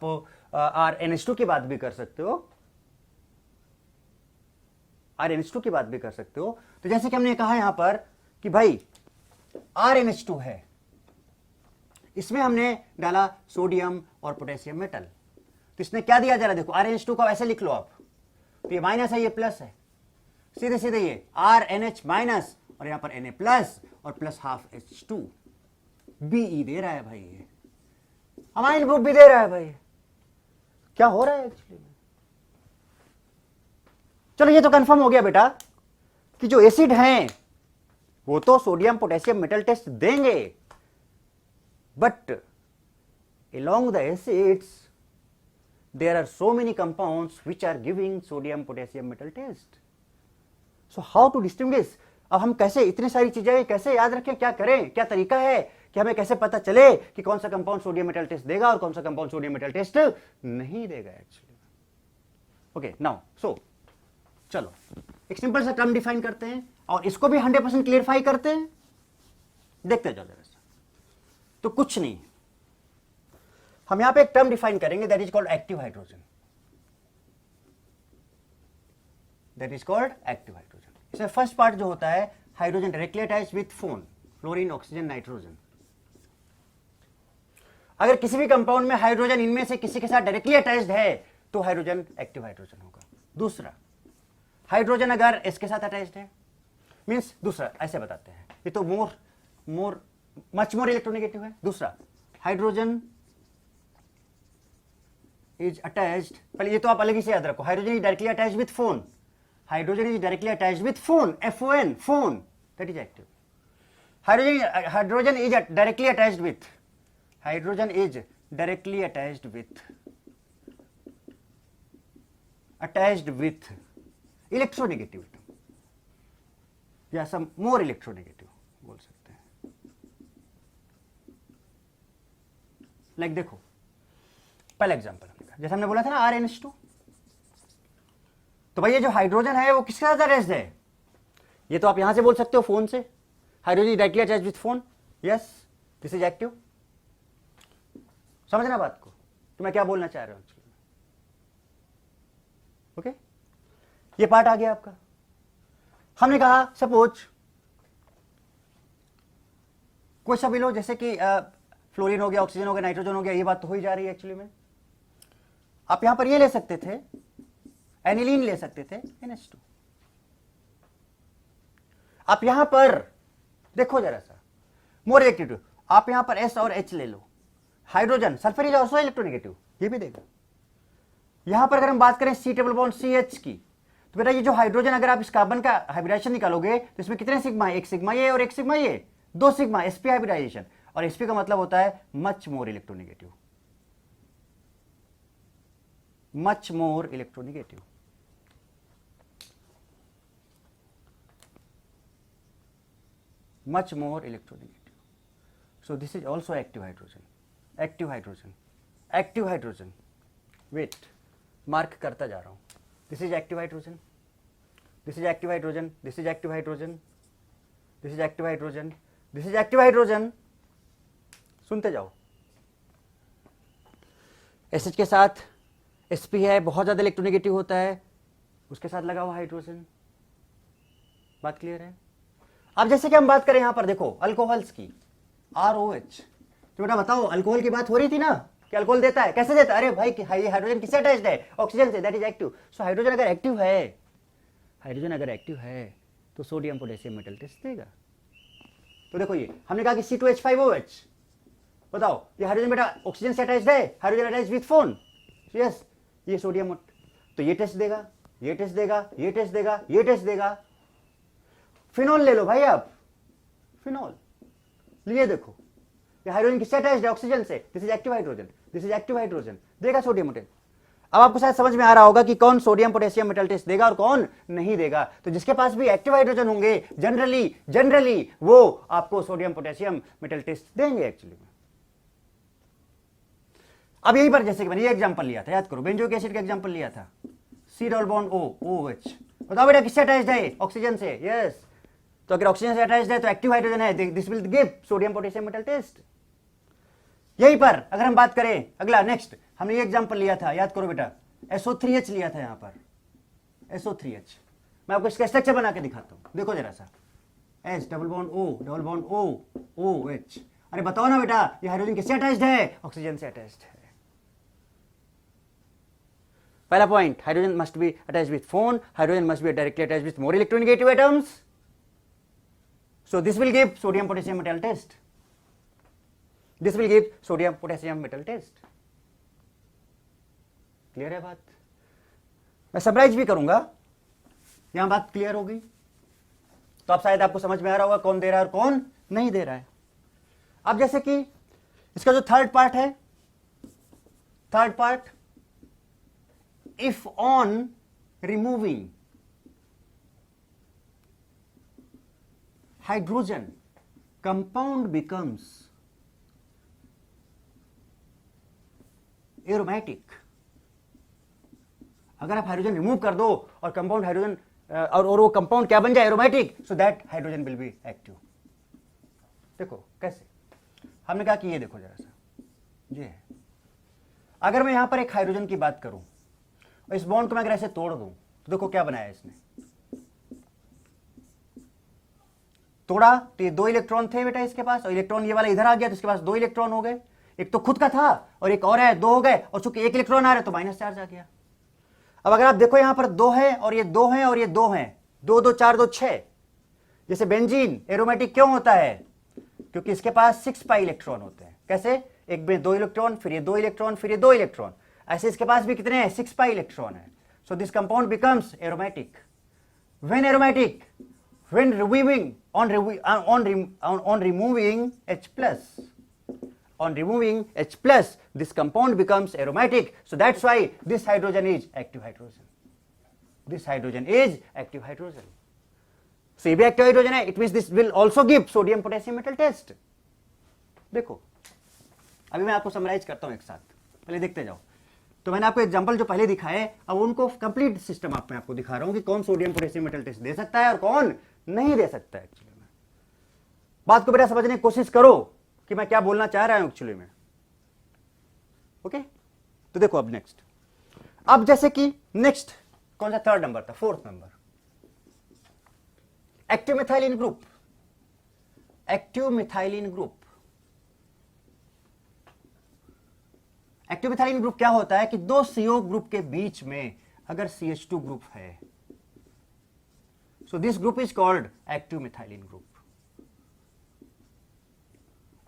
RNH2 की बात भी कर सकते हो, RNH2 की बात भी कर सकते हो। तो जैसे कि हमने कहा यहां पर कि भाई RNH2 है, इसमें हमने डाला सोडियम और पोटेशियम मेटल, तो इसने क्या दिया जरा देखो, RNH2 को ऐसे लिख लो आप, तो ये माइनस है, ये प्लस है, सीधे सीधे ये RNH माइनस और यहां पर Na प्लस और प्लस हाफ H2, Be दे रहा है भाई, ये अमाइन ग्रुप भी दे रहा है भाई। क्या हो रहा है एक्चुअली में, चलो ये तो कंफर्म हो गया बेटा, कि जो एसिड हैं वो तो सोडियम पोटेशियम मेटल टेस्ट देंगे, but along the acids there are so many compounds which are giving sodium potassium metal test. So how to distinguish? अब हम कैसे इतनी सारी चीजें कैसे याद रखें, क्या करें, क्या तरीका है कि हमें कैसे पता चले कि कौन सा कंपाउंड सोडियम मेटल टेस्ट देगा और कौन सा कंपाउंड सोडियम मेटल टेस्ट नहीं देगा एक्चुअली. ओके, नाउ सो चलो एक सिंपल सा टर्म डिफाइन करते हैं और इसको भी 100% क्लियरफाई करते हैं. देखते जाओ जरा सा. तो कुछ नहीं, हम यहां पे एक टर्म डिफाइन करेंगे that is called active hydrogen. That is called active hydrogen. इसमें फर्स्ट पार्ट जो होता है hydrogen directly attached with phone, fluorine, oxygen, nitrogen. अगर किसी भी कंपाउंड में हाइड्रोजन इनमें से किसी के साथ डायरेक्टली अटैच्ड है तो हाइड्रोजन एक्टिव हाइड्रोजन होगा. दूसरा, हाइड्रोजन अगर इसके साथ अटैच्ड है, मींस दूसरा ऐसे बताते हैं, ये तो मच मोर इलेक्ट्रोनेगेटिव है. दूसरा, हाइड्रोजन इज अटैच्ड, पहले ये तो आप अलग ही से याद रखो, hydrogen is directly attached with phone. Hydrogen is directly attached with phone, FON, phone, that is active. Hydrogen is directly attached with, hydrogen is directly attached with electronegative या सम more electronegative बोल सकते हैं. लाइक देखो, पहला example जैसे हमने बोला था ना RnH2, तो भाई ये जो हाइड्रोजन है वो किसके साथ अटैच्ड है? ये तो आप यहां से बोल सकते हो फोन से, hydrogen directly attached with phone. Yes, this is active. समझना बात को कि मैं क्या बोलना चाह रहा हूं. ओके, ये पार्ट आ गया आपका. हमने कहा सपोज कोई सा भी लो, जैसे कि फ्लोरीन हो गया, ऑक्सीजन हो गया, नाइट्रोजन हो गया, ये बात तो हो ही जा रही है एक्चुअली में. आप यहां पर ये ले सकते थे, एनिलीन ले सकते थे, NH2. आप यहां पर देखो जरा सा मोर इलेक्ट्रोनेगेटिव, आप यहां पर S और H ले लो. Hydrogen sulphur is also electronegative, ये भी देगा. यहां पर अगर हम बात करें C डबल बॉन्ड CH की, तो बेटा ये जो हाइड्रोजन अगर आप इस कार्बन का हाइब्रिडाइजेशन निकालोगे तो इसमें कितने सिग्मा है? एक सिग्मा ये और एक सिग्मा ये, दो सिग्मा, sp हाइब्रिडाइजेशन. और sp का मतलब होता है much more electronegative, much more electronegative. much more electronegative. So this is also active hydrogen. Active hydrogen. Active hydrogen. Wait, mark करता जा रहा हूँ. This is active hydrogen. This is active hydrogen. This is active hydrogen. This is active hydrogen. This is active hydrogen. सुनते जाओ. Acid के साथ sp है, बहुत ज्यादा इलेक्ट्रोनेगेटिव होता है, उसके साथ लगा हुआ हाइड्रोजन. बात क्लियर है? अब जैसे कि हम बात करें यहां पर देखो अल्कोहल्स की, ROH. तो बेटा बताओ, अल्कोहल की बात हो रही थी ना कि अल्कोहल देता है, कैसे देता है? अरे भाई हाइड्रोजन किससे अटैच्ड है? ऑक्सीजन से, that is active. So hydrogen अगर एक्टिव है, हाइड्रोजन अगर एक्टिव है तो सोडियम पोटेशियम मेटल टेस्ट देगा. तो देखो ये हमने कहा कि C2H5OH, बताओ ये हाइड्रोजन बेटा ऑक्सीजन से अटैच्ड है, hydrogen attached with phone. Yes, ये सोडियम, तो ये टेस्ट देगा, ये टेस्ट देगा, ये टेस्ट देगा, ये टेस्ट देगा. फिनॉल ले लो भाई, आप फिनॉल लिए देखो, ये हाइड्रोजन किससे अटैच्ड है? ऑक्सीजन से. This is active hydrogen, this is active hydrogen, देगा सोडियम मेटल. अब आपको शायद समझ में आ रहा होगा कि कौन सोडियम पोटेशियम मेटल टेस्ट देगा और कौन नहीं देगा. तो जिसके पास भी एक्टिव हाइड्रोजन होंगे जनरली वो आपको सोडियम पोटेशियम मेटल टेस्ट देंगे एक्चुअली में. अब यहीं पर जैसे कि मैंने ये एग्जांपल लिया था, याद करो, बेंजोइक एसिड का एग्जांपल लिया था, C डबल बॉन्ड OH. बताओ बेटा किससे अटैच्ड है? ऑक्सीजन से. यस, तो अगर ऑक्सीजन से अटैच्ड है तो एक्टिव हाइड्रोजन है, this will give sodium potassium metal test. यहीं पर अगर हम बात करें अगला नेक्स्ट, हमने ये एग्जांपल लिया था, याद करो बेटा, SO3H लिया था. यहां पर SO3H, मैं आपको इसका स्ट्रक्चर बना के दिखाता हूं, देखो जरा सा. S double bond O double bond O OH. अरे बताओ ना बेटा, ये हाइड्रोजन किससे अटैच्ड है? ऑक्सीजन से अटैच्ड है. पहला point, hydrogen must be attached with phone, hydrogen must be directly attached with more electronegative atoms. So this will give sodium potassium metal test. This will give sodium potassium metal test. Clear है बात? मैं summarise भी करूंगा, यहां बात clear होगी. तो अब शायद आपको समझ में आ रहा होगा कौन दे रहा है और कौन नहीं दे रहा है। अब जैसे कि इसका जो थर्ड पार्ट है, third part, if on removing hydrogen compound becomes aromatic. अगर आप हाइड्रोजन रिमूव कर दो और कंपाउंड हाइड्रोजन और वो कंपाउंड क्या बन जाए, aromatic, so that hydrogen will be active. देखो कैसे, हमने कहा कि ये देखो जरा सा, ये है। अगर मैं यहां पर एक हाइड्रोजन की बात करूं और इस बॉन्ड को मैं अगर ऐसे तोड़ दूं तो देखो क्या बनाया इसने, तोड़ा तो ये 2 इलेक्ट्रॉन थे बेटा इसके पास, और इलेक्ट्रॉन ये वाला इधर आ गया तो इसके पास 2 इलेक्ट्रॉन हो गए। एक तो खुद का था और एक और है, 2 हो गए, और चूंकि 1 इलेक्ट्रॉन आ रहा है तो माइनस चार्ज आ गया। अब अगर आप देखो यहां पर 2 है और ये 2 है और ये 2 है, 2 2 4 2 6। जैसे बेंजीन एरोमेटिक क्यों होता है, क्योंकि इसके पास 6 पाई इलेक्ट्रॉन होते हैं। कैसे, एक में 2 इलेक्ट्रॉन, फिर ये 2 इलेक्ट्रॉन, फिर ये 2 इलेक्ट्रॉन, ऐसे इसके पास भी कितने हैं, 6 पाई इलेक्ट्रॉन है। So this compound becomes aromatic. When aromatic, when removing on removing H plus, on removing H plus, this compound becomes aromatic. So that's why this hydrogen is active hydrogen. This hydrogen is active hydrogen. So ये भी active hydrogen है, it means this will also give sodium potassium metal test. देखो अभी मैं आपको summarise करता हूं एक साथ, पहले देखते जाओ। तो मैंने आपको एग्जांपल जो पहले दिखाए, अब उनको कंप्लीट सिस्टम मैं आपको दिखा रहा हूं कि कौन सोडियम पोटेशियम मेटल टेस्ट दे सकता है और कौन नहीं दे सकता है। एक्चुअली में बात को बेटा समझने की कोशिश करो कि मैं क्या बोलना चाह रहा हूं एक्चुअली में। ओके, तो देखो अब नेक्स्ट, अब जैसे कि नेक्स्ट कौन सा थर्ड नंबर था, fourth number, active methylene group. Active methylene group, active methylene group क्या होता है कि 2 CO ग्रुप के बीच में अगर CH2 ग्रुप है, so this group is called active methylene group.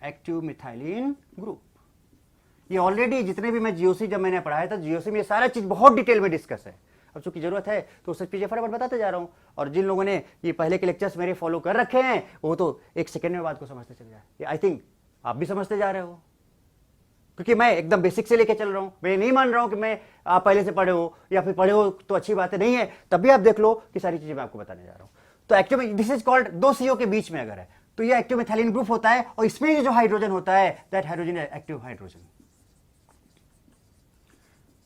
Active methylene group, ये ऑलरेडी जितने भी मैं जीओसी जब मैंने पढ़ाया था, जीओसी में ये सारा चीज बहुत डिटेल में डिस्कस है। अब चूंकि जरूरत है तो उससे चीजें फटाफट बताते जा रहा हूं, और जिन लोगों ने ये पहले के लेक्चर्स मेरे फॉलो कर रखे हैं वो तो 1 सेकेंड में बात को समझते चले जाए। आई थिंक आप भी समझते जा रहे हो, क्योंकि मैं एकदम बेसिक से लेके चल रहा हूं। मैं नहीं मान रहा हूं कि मैं आप पहले से पढ़े हो या फिर पढ़े हो तो अच्छी बात है, नहीं है तब भी आप देख लो कि सारी चीजें मैं आपको बताने जा रहा हूं। तो active, this is called 2 CO के बीच में अगर है तो ये एक्टिव मिथाइलिन ग्रुप होता है, और इसमें ये जो हाइड्रोजन होता है दैट हाइड्रोजन है एक्टिव हाइड्रोजन।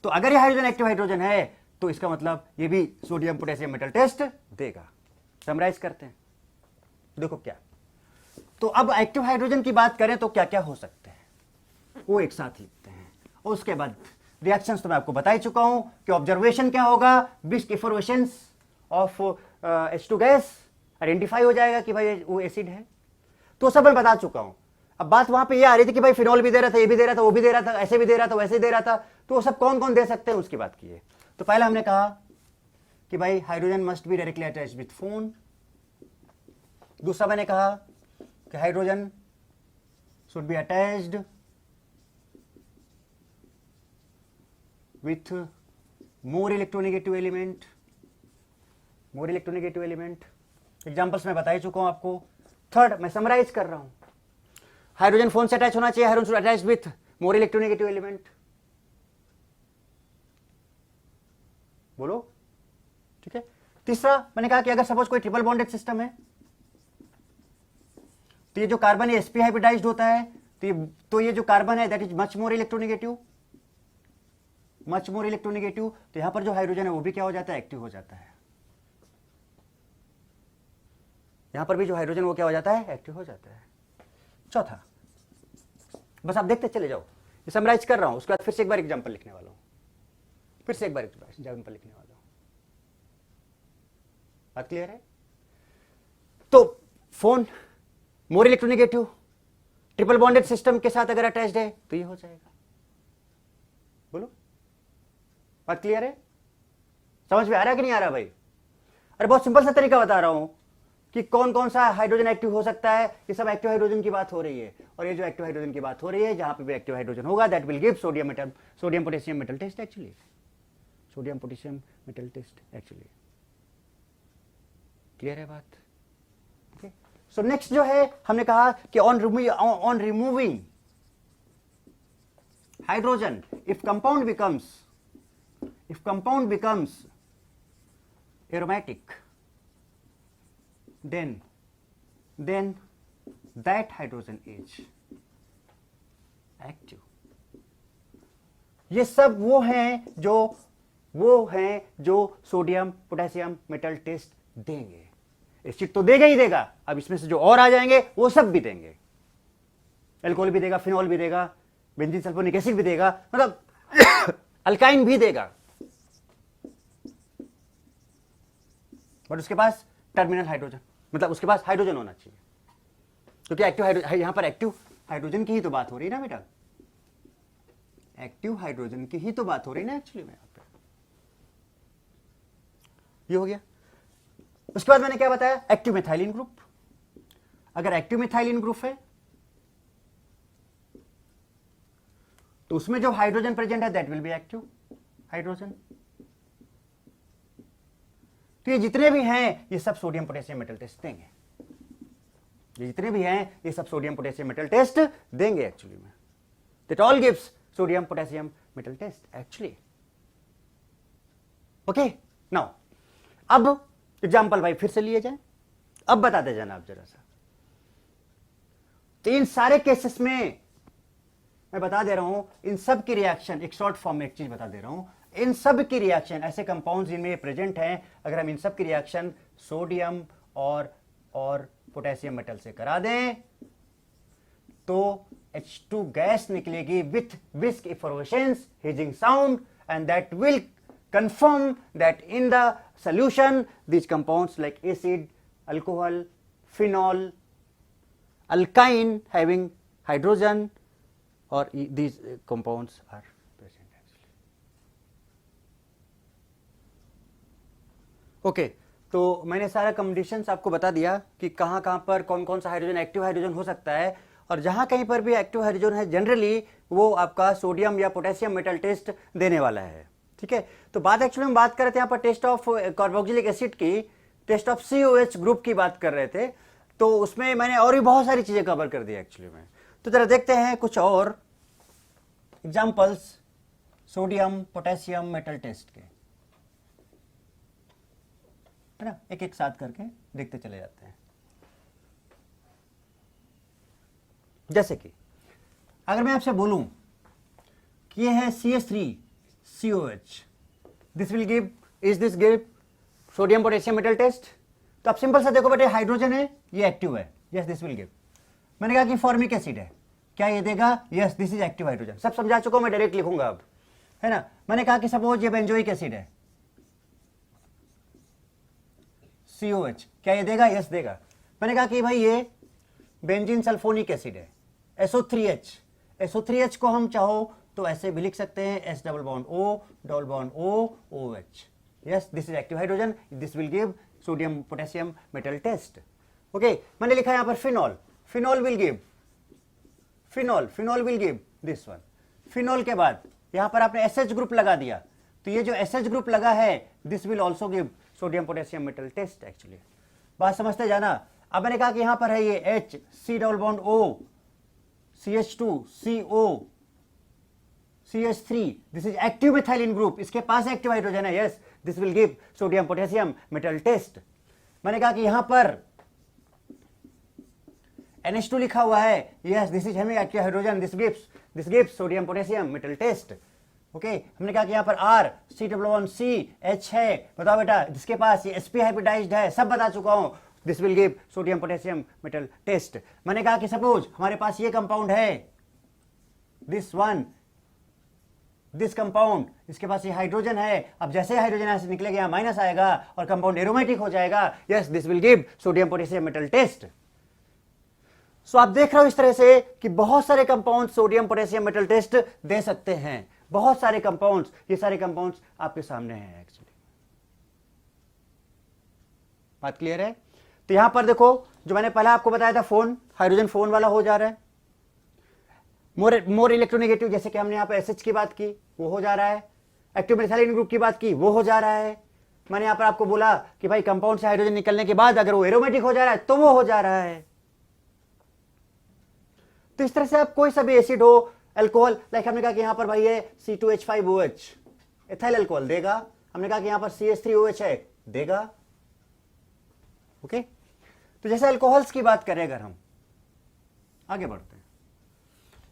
तो अगर ये हाइड्रोजन एक्टिव हाइड्रोजन है तो इसका मतलब ये भी सोडियम पोटेशियम मेटल टेस्ट देगा। समराइज करते हैं, देखो क्या। तो अब एक्टिव हाइड्रोजन की बात करें तो क्या क्या हो सकते हैं वो एक साथ लिखते हैं, और उसके बाद रिएक्शंस तो मैं आपको बता ही चुका हूं कि ऑब्जर्वेशन क्या होगा, brisk effervescence of H2 gas identify हो जाएगा कि भाई वो एसिड है, तो सब मैं बता चुका हूं। अब बात वहां पे ये आ रही थी कि भाई फिनॉल भी दे रहा था, ये भी दे रहा था, वो भी दे रहा था, ऐसे भी दे रहा था, वैसे दे रहा था, तो वो सब कौन कौन दे सकते हैं उसकी बात की है। तो पहले हमने कहा कि भाई hydrogen must be directly attached with phone. दूसरा मैंने कहा कि hydrogen should be attached with more electronegative element, more electronegative element। Examples मैं बता ही चुका हूं आपको। थर्ड मैं समराइज कर रहा हूं, हाइड्रोजन फोन से अटैच होना चाहिए, hydrogen should attach with more electronegative element. बोलो, ठीक है। तीसरा मैंने कहा कि अगर सपोज कोई ट्रिपल बॉन्डेड सिस्टम है तो ये जो कार्बन है sp हाइब्रिडाइज्ड होता है, तो ये जो कार्बन है that is much more electronegative, much more electronegative. तो यहां पर जो हाइड्रोजन है वो भी क्या हो जाता है, एक्टिव हो जाता है। यहां पर भी जो हाइड्रोजन वो क्या हो जाता है, एक्टिव हो जाता है। चौथा, बस आप देखते चले जाओ, ये समराइज कर रहा हूं, उसके बाद फिर से एक बार एग्जांपल लिखने वाला हूं, फिर से एक बार एग्जांपल लिखने वाला हूं। बात क्लियर है। तो phone more electronegative triple bonded system के साथ अगर अटैच्ड है तो ये हो जाएगा। बोलो, बात क्लियर है, समझ में आ रहा है कि नहीं आ रहा भाई। अरे बहुत सिंपल सा तरीका बता रहा हूं कि कौन कौन सा हाइड्रोजन एक्टिव हो सकता है। ये सब एक्टिव हाइड्रोजन की बात हो रही है, और ये जो एक्टिव हाइड्रोजन की बात हो रही है, जहां पे भी एक्टिव हाइड्रोजन होगा that will give sodium potassium metal test actually, sodium potassium metal test actually. Clear है बात। सो नेक्स्ट जो है हमने कहा कि on removing hydrogen, if compound becomes aromatic, then that hydrogen is active. ये सब वो हैं जो सोडियम पोटेशियम मेटल टेस्ट देंगे। एसिड तो देगा ही देगा, अब इसमें से जो और आ जाएंगे वो सब भी देंगे, एल्कोहल भी देगा, फिनॉल भी देगा, बेंजीन सल्फोनिक एसिड भी देगा, मतलब अल्काइन भी देगा, बट उसके पास टर्मिनल हाइड्रोजन, मतलब उसके पास हाइड्रोजन होना चाहिए, क्योंकि एक्टिव हाइड्रोजन, यहां पर एक्टिव हाइड्रोजन की ही तो बात हो रही है ना बेटा, एक्टिव हाइड्रोजन की ही तो बात हो रही है ना एक्चुअली में। यहां पे ये हो गया। उसके बाद मैंने क्या बताया, एक्टिव मिथाइलिन ग्रुप। अगर एक्टिव मिथाइलिन ग्रुप है तो उसमें जो हाइड्रोजन प्रेजेंट है that will be active hydrogen. तो ये जितने भी हैं ये सब सोडियम पोटेशियम मेटल टेस्ट देंगे, ये जितने भी हैं ये सब सोडियम पोटेशियम मेटल टेस्ट देंगे एक्चुअली में। That all gives sodium potassium metal test actually. Okay, now अब एग्जाम्पल भाई फिर से लिए जाए, अब बताते जाना आप जरा सा। तो इन सारे केसेस में मैं बता दे रहा हूं, इन सब की रिएक्शन, एक शॉर्ट फॉर्म में एक चीज बता दे रहा हूं, इन सब की रिएक्शन, ऐसे कंपाउंड्स जिनमें प्रेजेंट हैं, अगर हम इन सब की रिएक्शन सोडियम और पोटेशियम मेटल से करा दें तो H2 गैस निकलेगी with brisk effervescence, hissing sound, and that will confirm that in the solution these compounds like acid, alcohol, phenol, alkyne having hydrogen or these compounds are present actually. Okay, तो मैंने सारा conditions आपको बता दिया कि कहाँ कहाँ पर कौन कौन सा हाइड्रोजन एक्टिव हाइड्रोजन हो सकता है, और जहाँ कहीं पर भी एक्टिव हाइड्रोजन है जनरली वो आपका सोडियम या पोटेशियम मेटल टेस्ट देने वाला है। ठीक है, तो बात एक्चुअली हम बात कर रहे थे यहाँ पर टेस्ट ऑफ कार्बोक्सिलिक एसिड की, टेस्ट ऑफ COH ग्रुप की बात कर रहे थे, तो उसमें मैंने और भी बहुत सारी चीजें कवर कर दी एक्चुअली में। तो जरा देखते हैं कुछ और examples sodium potassium metal test के, है ना, एक एक साथ करके देखते चले जाते हैं। जैसे कि अगर मैं आपसे बोलूं कि ये है CH3COH, this will give, is this give sodium potassium metal test? तो आप सिंपल सा देखो बेटे, हाइड्रोजन है, ये एक्टिव है, यस दिस विल गिव। मैंने कहा कि फॉर्मिक एसिड है, क्या ये देगा? Yes this is active hydrogen. सब समझा चुका हूं, मैं डायरेक्ट लिखूंगा अब, है ना। मैंने कहा कि सपोज ये बेंजोइक एसिड है, COH, क्या ये देगा? यस देगा। मैंने कहा कि भाई ये बेंजीन सल्फोनिक एसिड है, SO3H, SO3H को हम चाहो तो ऐसे भी लिख सकते हैं, S double bond O double bond O OH, yes this is active hydrogen, this will give sodium potassium metal test. Okay, मैंने लिखा यहां पर phenol, phenol will give, phenol will give this one. फिनॉल के बाद यहां पर आपने SH ग्रुप लगा दिया, तो ये जो SH ग्रुप लगा है this will also give sodium potassium metal test actually. बात समझते जाना। अब मैंने कहा कि यहां पर है ये H, C double bond O, CH2, CO, CH3, this is active methylene group, इसके पास एक्टिव हाइड्रोजन है, yes this will give sodium potassium metal test. मैंने कहा कि यहां पर NH2 लिखा हुआ है, yes this is having active hydrogen, this gives sodium potassium metal test. Okay, हमने कहा कि यहां पर R, C double bond C, H है, बताओ बेटा जिसके पास ये sp हाइब्रिडाइज्ड है, सब बता चुका हूं, this will give sodium potassium metal test. मैंने कहा कि सपोज हमारे पास ये कंपाउंड है, दिस वन, दिस कंपाउंड, इसके पास ये हाइड्रोजन है, अब जैसे हाइड्रोजन यहां से निकलेगा यहां माइनस आएगा और कंपाउंड एरोमेटिक हो जाएगा, yes this will give sodium potassium metal test. So आप देख रहे हो इस तरह से कि बहुत सारे compound sodium potassium metal test दे सकते हैं, बहुत सारे कंपाउंड्स, ये सारे कंपाउंड्स आपके सामने हैं एक्चुअली। बात क्लियर है? तो यहां पर देखो, जो मैंने पहले आपको बताया था फोन, हाइड्रोजन फोन वाला हो जा रहा है, मोर इलेक्ट्रोनेगेटिव, जैसे कि हमने यहां पर SH की बात की वो हो जा रहा है, एक्टिव मिथाइलिन ग्रुप की बात की वो हो जा रहा है, मैंने यहां पर आपको बोला कि भाई कंपाउंड से हाइड्रोजन निकलने के बाद अगर वो एरोमेटिक हो जा रहा है तो वो हो जा रहा है। तो इस तरह से आप कोई सा भी एसिड हो, अल्कोहल, लाइक हमने कहा कि यहां पर भाई है C2H5OH, एथाइल अल्कोहल देगा। हमने कहा कि यहां पर CH3OH है, देगा। ओके, तो जैसे अल्कोहल्स की बात करें अगर हम आगे बढ़ते हैं,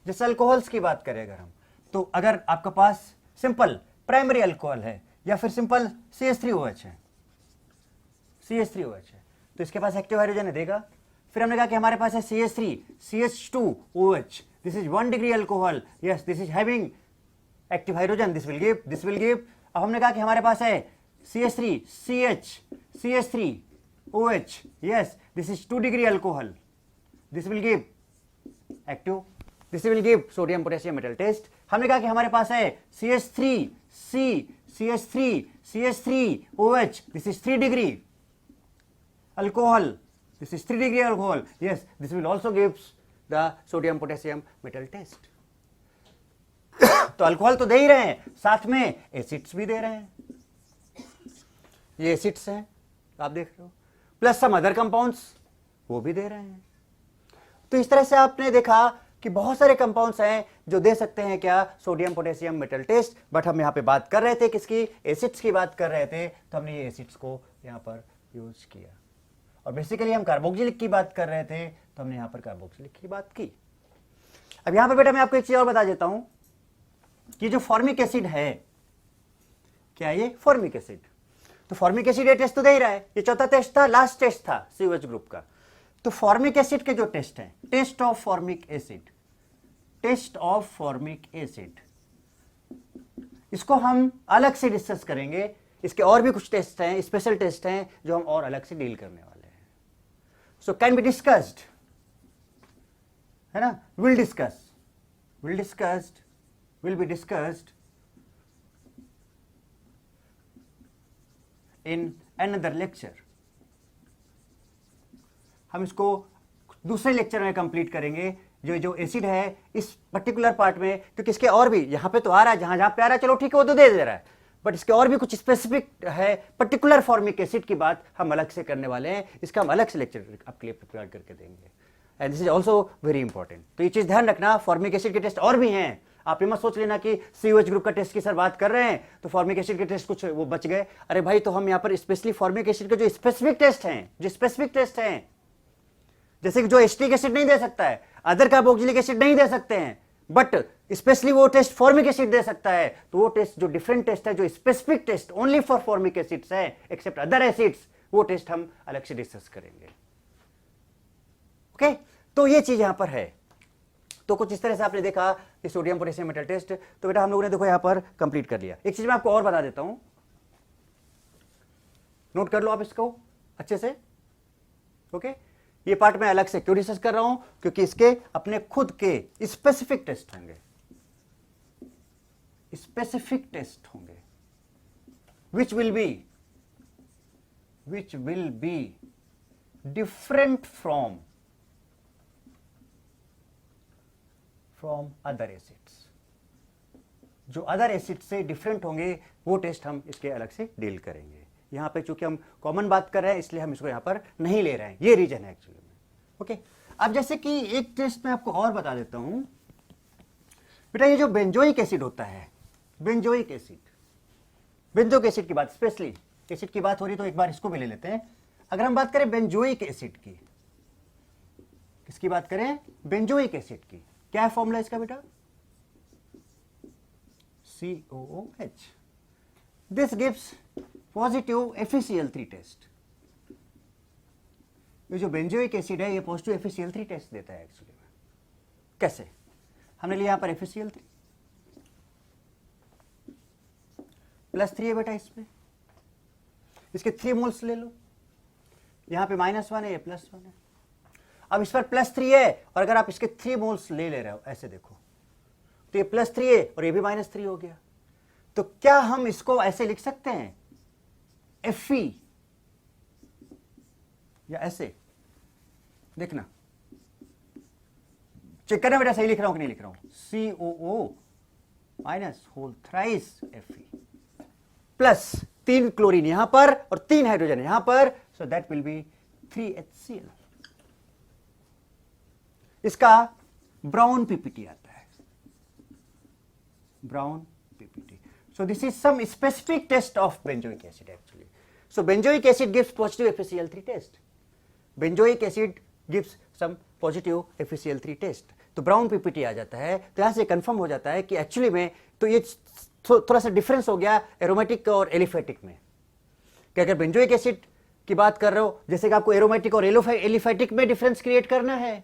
जैसे अल्कोहल्स की बात करें अगर हम, तो अगर आपके पास सिंपल प्राइमरी अल्कोहल है या फिर सिंपल CH3OH है, CH3OH है, तो इसके पास एक्टिव हाइड्रोजन है, देगा। फिर हमने कहा कि हमारे पास है CH3 CH2OH, this is 1 degree alcohol, yes this is having active hydrogen, this will give. अब हमने कहा कि हमारे पास है CH3 CH3OH, yes this is 2 degree alcohol, this will give active, this will give sodium potassium metal test. हमने कहा कि हमारे पास है CH3OH, this is 3 degree alcohol, this is 3 degree alcohol, yes this will also gives the sodium potassium metal test। तो alcohol तो दे ही रहे हैं, साथ में एसिड्स भी दे रहे हैं, ये एसिड्स हैं आप देख रहे हो, प्लस सम अदर कंपाउंड्स वो भी दे रहे हैं। तो इस तरह से आपने देखा कि बहुत सारे कंपाउंड्स हैं जो दे सकते हैं क्या, sodium potassium metal test. But हम यहाँ पे बात कर रहे थे किसकी, एसिड्स की बात कर रहे थे, तो हमने ये एसिड्स को यहाँ पर यूज किया। और बेसिकली हम कार्बोक्सिलिक की बात कर रहे थे, तो हमने यहां पर कार्बोक्सिलिक की बात की। अब यहां पर बेटा मैं आपको एक चीज और बता देता हूं कि जो फॉर्मिक एसिड है, क्या ये फॉर्मिक एसिड, तो फॉर्मिक एसिड ये टेस्ट तो दे ही रहा है, ये चौथा टेस्ट था, लास्ट टेस्ट था COH ग्रुप का। तो फॉर्मिक एसिड के जो टेस्ट हैं, test of formic acid, test of formic acid, इसको हम अलग से डिस्कस करेंगे। इसके और भी कुछ टेस्ट हैं, स्पेशल टेस्ट हैं जो हम और अलग से डील करने वाले हैं। So can be discussed, है ना, will be discussed in another lecture। हम इसको दूसरे लेक्चर में कंप्लीट करेंगे, जो एसिड है इस पर्टिकुलर पार्ट में, क्योंकि इसके और भी यहाँ पे तो आ रहा है, जहां पे आ रहा है चलो ठीक है वो तो दे रहा है, बट इसके और भी कुछ स्पेसिफिक है, पर्टिकुलर फॉर्मिक एसिड की बात हम अलग से करने वाले हैं, इसका हम अलग से लेक्चर आपके लिए प्रिपेयर करके देंगे, and this is also very important. तो ये चीज ध्यान रखना, फॉर्मिक एसिड के टेस्ट और भी हैं, आप ये मत सोच लेना कि COH ग्रुप का टेस्ट की सर बात कर रहे हैं तो फॉर्मिक एसिड के टेस्ट कुछ वो बच गए। अरे भाई, तो हम यहाँ पर स्पेशली फॉर्मिक एसिड के जो स्पेसिफिक टेस्ट हैं, जैसे कि जो एसिटिक एसिड नहीं दे सकता है, अदर कार्बोक्सिलिक एसिड नहीं दे सकते हैं, बट स्पेशली वो टेस्ट फॉर्मिक एसिड दे सकता है, तो वो टेस्ट जो डिफरेंट टेस्ट है, जो specific test only for formic acids है एक्सेप्ट अदर एसिड्स, वो टेस्ट हम अलग से डिस्कस करेंगे। ओके, तो ये चीज यहां पर है। तो कुछ इस तरह से आपने देखा कि सोडियम पोटेशियम मेटल टेस्ट, तो बेटा हम लोगों ने देखो यहां पर कंप्लीट कर लिया। एक चीज मैं आपको और बता देता हूं, नोट कर लो आप इसको अच्छे से। ओके, ये पार्ट मैं अलग से क्यों डिस्कस कर रहा हूं, क्योंकि इसके अपने खुद के स्पेसिफिक टेस्ट होंगे, which will be different from other acids, जो अदर एसिड से डिफरेंट होंगे वो टेस्ट हम इसके अलग से डील करेंगे। यहां पे चूंकि हम कॉमन बात कर रहे हैं इसलिए हम इसको यहां पर नहीं ले रहे हैं, ये रीजन है एक्चुअली में। ओके, अब जैसे कि एक टेस्ट मैं आपको और बता देता हूं बेटा, ये जो बेंजोइक एसिड होता है, बेंजोइक एसिड की बात, स्पेशली एसिड की बात हो रही तो एक बार इसको भी ले लेते हैं। अगर हम बात करें बेंजोइक एसिड की, किसकी बात करें, बेंजोइक एसिड की, क्या है फॉर्मूला इसका बेटा, COOH, this gives positive FeCl3 test. ये जो बेंजोइक एसिड है ये पॉजिटिव FeCl3 टेस्ट देता है एक्चुअली में। कैसे, हमने लिया यहां पर FeCl3 +3 है बेटा, इसमें इसके 3 मोल्स ले लो, यहां पे -1 है, ये +1 है। अब इस पर +3 है और अगर आप इसके 3 मोल्स ले रहे हो, ऐसे देखो तो ये +3 है और ये भी -3 हो गया। तो क्या हम इसको ऐसे लिख सकते हैं Fe, या ऐसे देखना, चेक करना बेटा सही लिख रहा हूं कि नहीं लिख रहा हूं, COO - whole thrice Fe plus 3 chlorine यहां पर और 3 हाइड्रोजन यहां पर, सो दैट विल बी 3HCl। इसका ब्राउन पीपीटी आता है, brown PPT. So this is some specific test of benzoic acid actually. So benzoic acid gives positive FeCl3 test, benzoic acid gives some positive FeCl3 test. तो brown PPT आ जाता है। तो यहां से कंफर्म हो जाता है कि एक्चुअली में तो ये थोड़ा सा डिफरेंस हो गया एरोमेटिक और एलिफेटिक में, कि अगर बेंजोइक एसिड की बात कर रहे हो, जैसे कि आपको एरोमेटिक और एलिफेटिक में डिफरेंस क्रिएट करना है,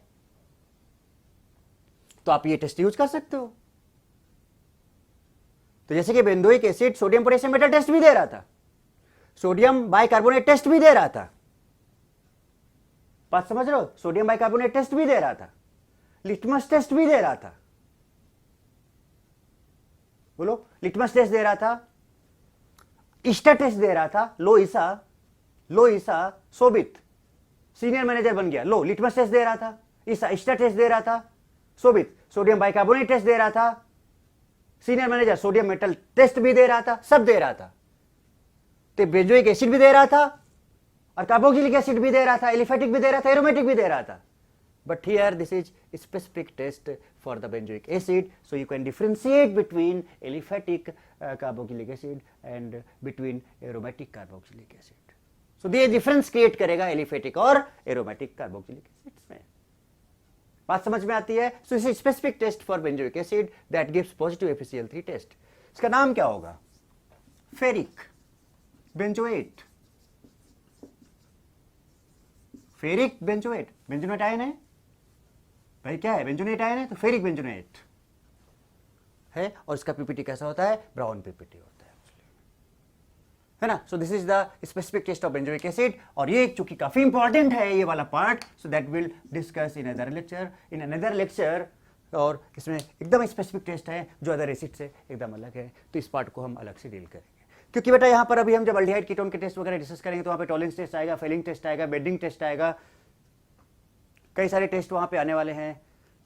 तो आप ये टेस्ट यूज कर सकते हो। तो जैसे कि benzoic acid sodium potassium metal test भी दे रहा था, सोडियम बाइकार्बोनेट टेस्ट भी दे रहा था, बात समझ रहे हो, सोडियम बाइकार्बोनेट टेस्ट भी दे रहा था, लिटमस टेस्ट भी दे रहा था, बोलो लिटमस टेस्ट दे रहा था, ईस्टा टेस्ट दे रहा था, लो ईसा सोबित सीनियर मैनेजर बन गया, लो लिटमस टेस्ट दे रहा था, ईस्टा टेस्ट दे रहा था, सोबित सोडियम बाइकार्बोनेट टेस्ट दे रहा था, senior manager sodium metal test भी दे रहा था, सब दे रहा था। तो बेंजोइक एसिड भी दे रहा था और कार्बोक्सिलिक एसिड भी दे रहा था, एलिफेटिक भी दे रहा था, एरोमेटिक भी दे रहा था। But here this is a specific test for the benzoic acid, so you can differentiate between aliphatic carboxylic acid and between aromatic carboxylic acid. So ये difference create करेगा aliphatic और aromatic carboxylic acids में। बात समझ में आती है? So this is specific test for benzoic acid that gives positive FeCl3 test. इसका नाम क्या होगा? Ferric benzoate, ferric benzoate, benzoate ion है भाई, क्या है बेंजोनेट आयन है, तो फेरिक बेंजोनेट है। और इसका पीपीटी कैसा होता है? ब्राउन पीपीटी होता है ना। So this is the specific test of benzoic acid, और ये चूंकि काफी इंपॉर्टेंट है ये वाला part, so that will discuss in another lecture. और इसमें एकदम स्पेसिफिक टेस्ट है जो अदर एसिड से एकदम अलग है, तो इस पार्ट को हम अलग से डील करेंगे। क्योंकि बेटा यहाँ पर अभी हम जब अल्डिहाइड कीटोन के टेस्ट वगैरह डिस्कस करेंगे तो वहाँ पे टॉलरेंस टेस्ट आएगा, फेलिंग टेस्ट आएगा, बेंडिंग टेस्ट आएगा, कई सारे टेस्ट वहाँ पे आने वाले हैं,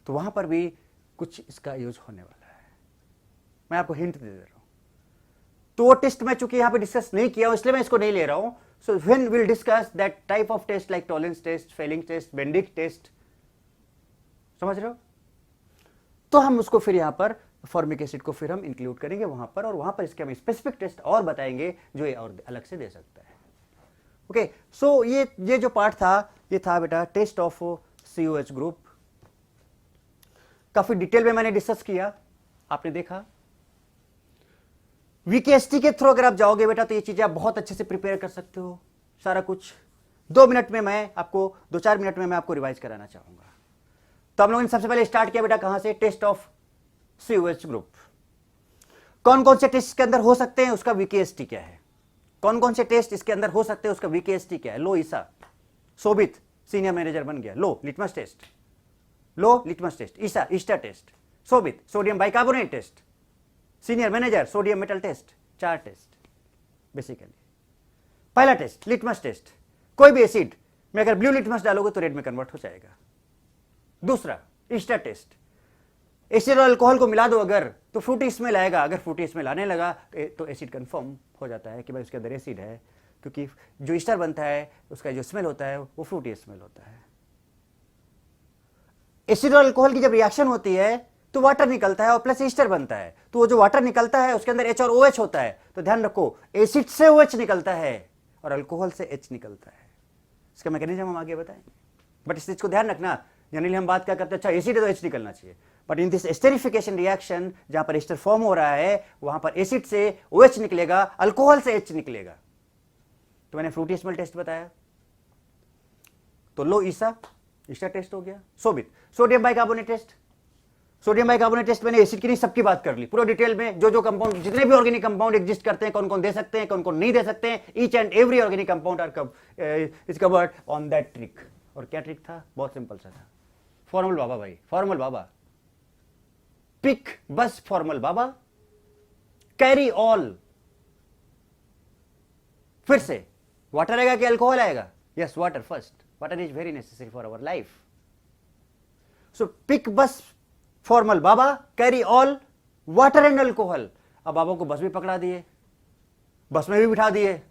तो वहाँ पर भी कुछ इसका यूज होने वाला है। मैं आपको हिंट दे रहा हूँ। तो वो टेस्ट मैं चूंकि यहाँ पे डिस्कस नहीं किया हूँ इसलिए मैं इसको नहीं ले रहा हूँ। So when will discuss that type of test like tolerance test, Fehling test, bending test, समझ रहे हो, तो हम उसको फिर यहाँ पर फॉर्मिक एसिड को फिर हम इंक्लूड करेंगे वहां पर, और वहां पर इसके हम स्पेसिफिक टेस्ट और बताएंगे जो ये और अलग से दे सकता है। ओके, सो ये जो पार्ट था ये था बेटा टेस्ट ऑफ COH ग्रुप। काफी डिटेल में मैंने डिस्कस किया, आपने देखा। VKST के थ्रू अगर आप जाओगे बेटा तो ये चीजें आप बहुत अच्छे से प्रिपेयर कर सकते हो, सारा कुछ 2 मिनट में मैं आपको 2-4 मिनट में मैं आपको रिवाइज कराना चाहूंगा। तो हम लोगों ने सबसे पहले स्टार्ट किया बेटा कहां से? Test of COH group. कौन कौन से टेस्ट के अंदर हो सकते हैं उसका VKST क्या है, कौन कौन से टेस्ट इसके अंदर हो सकते हैं उसका VKST क्या है। लो ईसा सोबित सीनियर मैनेजर बन गया, लो लिटमस टेस्ट, लो लिटमस टेस्ट, ईसा ester test, सोबित sodium bicarbonate test, senior manager sodium metal test. 4 test basically. पहला टेस्ट लिटमस टेस्ट, कोई भी एसिड में अगर ब्लू लिटमस डालोगे तो रेड में कन्वर्ट हो जाएगा। दूसरा ईस्टा टेस्ट, एसिड और अल्कोहल को मिला दो अगर तो फ्रूटी स्मेल आएगा, अगर फ्रूटी स्मेल आने लगा तो एसिड कंफर्म हो जाता है कि भाई उसके अंदर एसिड है, क्योंकि जो ईस्टर बनता है उसका जो स्मेल होता है वो फ्रूटी स्मेल होता है। एसिड और अल्कोहल की जब रिएक्शन होती है तो वाटर निकलता है और प्लस ईस्टर बनता है, तो वो जो वाटर निकलता है उसके अंदर H और OH होता है। तो ध्यान रखो एसिड से OH निकलता है और अल्कोहल से H निकलता है। इसका मैकेनिज्म हम आगे बताएंगे, बट इस चीज को ध्यान रखना। जनरली हम बात क्या करते हैं, अच्छा एसिड है तो H निकलना चाहिए, but in this esterification reaction जहां पर एस्टर फॉर्म हो रहा है वहां पर एसिड से OH निकलेगा, अल्कोहल से H निकलेगा। तो मैंने फ्रूटी स्मेल टेस्ट बताया, तो लो ईसा ईस्टा टेस्ट हो गया। Sobhit sodium bicarbonate test, sodium bicarbonate test मैंने एसिड की नहीं सबकी बात कर ली पूरा डिटेल में, जो जो कंपाउंड जितने भी ऑर्गेनिक कंपाउंड एग्जिस्ट करते हैं, कौन कौन दे सकते हैं, कौन कौन नहीं दे सकते हैं, each and every organic compound are is covered on that trick. और क्या ट्रिक था? बहुत सिंपल सा था, फॉर्मल बाबा भाई, फॉर्मल बाबा, पिक बस फॉर्मल बाबा, कैरी ऑल। फिर से वाटर आएगा कि अल्कोहल आएगा? Yes water first, water is very necessary for our life. So pick bus formal बाबा, carry all water and alcohol. अब बाबा को बस भी पकड़ा दिए, बस में भी बिठा दिए,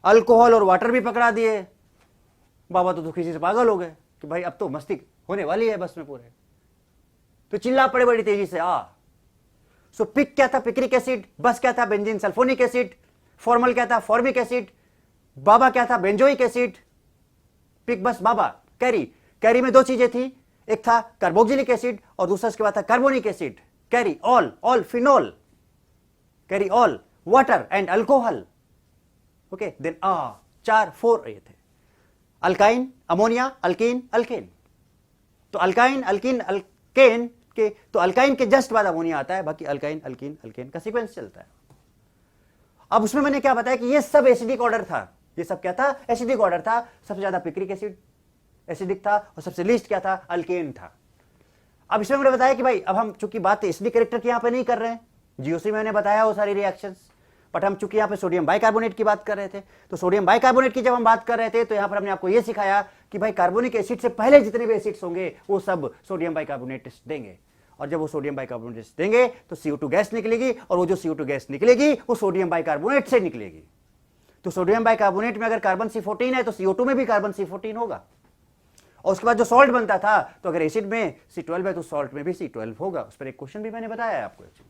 अल्कोहल और वाटर भी पकड़ा दिए। बाबा तो किसी से पागल हो गए कि भाई अब तो मस्ती होने वाली है बस में पूरे, तो चिल्ला पड़े बड़ी तेजी से सो पिक क्या था? Picric acid. बस क्या था? Benzene sulphonic acid. फॉर्मल क्या था? Formic acid. बाबा क्या था? Benzoic acid. पिक बस बाबा। कैरी, कैरी में दो चीजें थी, एक था कार्बोक्सिलिक एसिड और दूसरा उसके बाद था carbonic acid. Carry all phenol, carry all water and alcohol. Okay, then 4 ये थे, अल्काइन, अमोनिया, अल्कीन, अल्केन। तो अल्काइन, अल्कीन, अल्केन के, तो अल्काइन के जस्ट बाद अमोनिया आता है, बाकी अल्काइन, अल्कीन, अल्केन का सीक्वेंस चलता है। अब उसमें मैंने क्या बताया कि ये सब एसिडिक ऑर्डर था। ये सब क्या था? एसिडिक ऑर्डर था। सबसे ज्यादा पिक्रिक एसिड एसिडिक था और सबसे लीस्ट क्या था? अल्केन था। अब इसमें मैंने बताया कि भाई अब हम चूंकि बात एसिडिक कैरेक्टर की यहां पे नहीं कर रहे हैं, जीओसी में मैंने बताया वो सारी रिएक्शंस, बट हम चूंकि यहां पे सोडियम बाइकार्बोनेट की बात कर रहे थे, तो सोडियम बाइकार्बोनेट की जब हम बात कर रहे थे तो यहां पर हमने आपको ये सिखाया कि भाई कार्बोनिक एसिड से पहले जितने भी एसिड्स होंगे वो सब सोडियम बाइकार्बोनेट टेस्ट देंगे, और जब वो सोडियम बाइकार्बोनेट टेस्ट देंगे तो CO2 गैस निकलेगी, और वो जो CO2 गैस निकलेगी वो सोडियम बाइकार्बोनेट से निकलेगी। तो सोडियम बाइकार्बोनेट में अगर कार्बन C14 है तो CO2 में भी कार्बन C14 होगा, और उसके बाद जो सॉल्ट बनता था, तो अगर एसिड में C12 है तो सॉल्ट में भी C12 होगा। उस पर एक क्वेश्चन भी मैंने बताया है आपको एक्चुअली।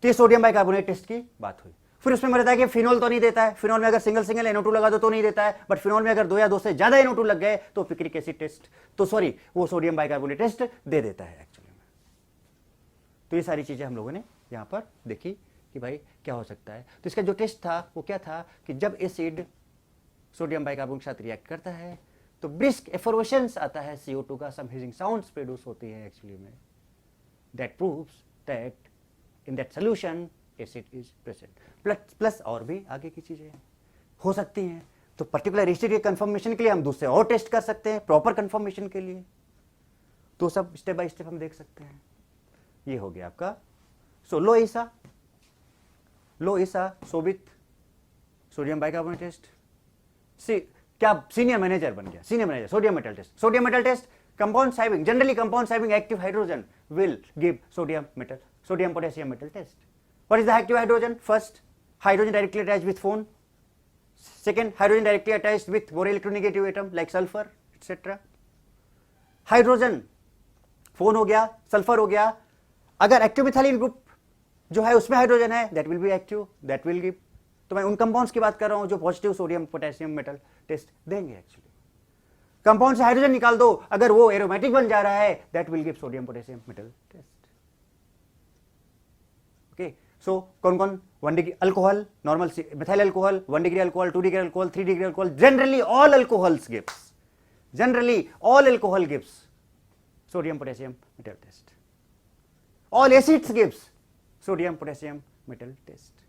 तो ये सोडियम बाइकार्बोनेट टेस्ट की बात हुई। फिर उसमें मैंने बताया कि फिनोल तो नहीं देता है, फिनोल में अगर सिंगल सिंगल NO2 लगा दो तो नहीं देता है, बट फिनोल में अगर 2 या 2 से ज्यादा NO2 लग गए तो पिक्रिक एसिड टेस्ट, तो सॉरी वो सोडियम बाइकार्बोनेट टेस्ट दे देता है एक्चुअली में। तो ये सारी चीजें हम लोगों ने यहां पर देखी कि भाई क्या हो सकता है। तो इसका जो टेस्ट था वो क्या था कि जब एसिड सोडियम बाइकार्बोनेट के साथ रिएक्ट करता है तो ब्रिस्क एफोर्वेशंस आता है, CO2 का सम हिजिंग साउंड्स प्रोड्यूस होती है एक्चुअली में। That proves that in that solution acid is present। Plus और भी आगे की चीजें हो सकती हैं। तो पर्टिकुलर एसिड के कंफर्मेशन के लिए हम दूसरे और टेस्ट कर सकते हैं, प्रॉपर कंफर्मेशन के लिए। तो सब स्टेप बाय स्टेप हम देख सकते हैं। ये हो गया आपका लो ईसा सोबित सोडियम बाइकार्बोनेट टेस्ट। क्या सीनियर मैनेजर बन गया? Senior manager sodium metal test. Sodium metal test compounds having, generally compounds having active hydrogen will give sodium potassium metal test. What is the active hydrogen? First, hydrogen directly attached with phone. Second, hydrogen directly attached with more electronegative atom like sulfur, etc. Hydrogen phone हो गया, sulphur हो गया। अगर active methylene group जो है उसमें hydrogen है, that will be active, that will give. तो मैं उन कंपाउंड्स की बात कर रहा हूं जो positive sodium potassium metal test देंगे एक्चुअली। कंपाउंड से हाइड्रोजन निकाल दो, अगर वो एरोमेटिक बन जा रहा है, that will give sodium potassium metal test. Okay, so कौन कौन? 1 degree alcohol, normal methyl alcohol, 1 degree alcohol, 2 degree alcohol, 3 degree alcohol, generally all alcohols gives, generally all alcohol gives sodium potassium metal test. All acids gives sodium potassium metal test.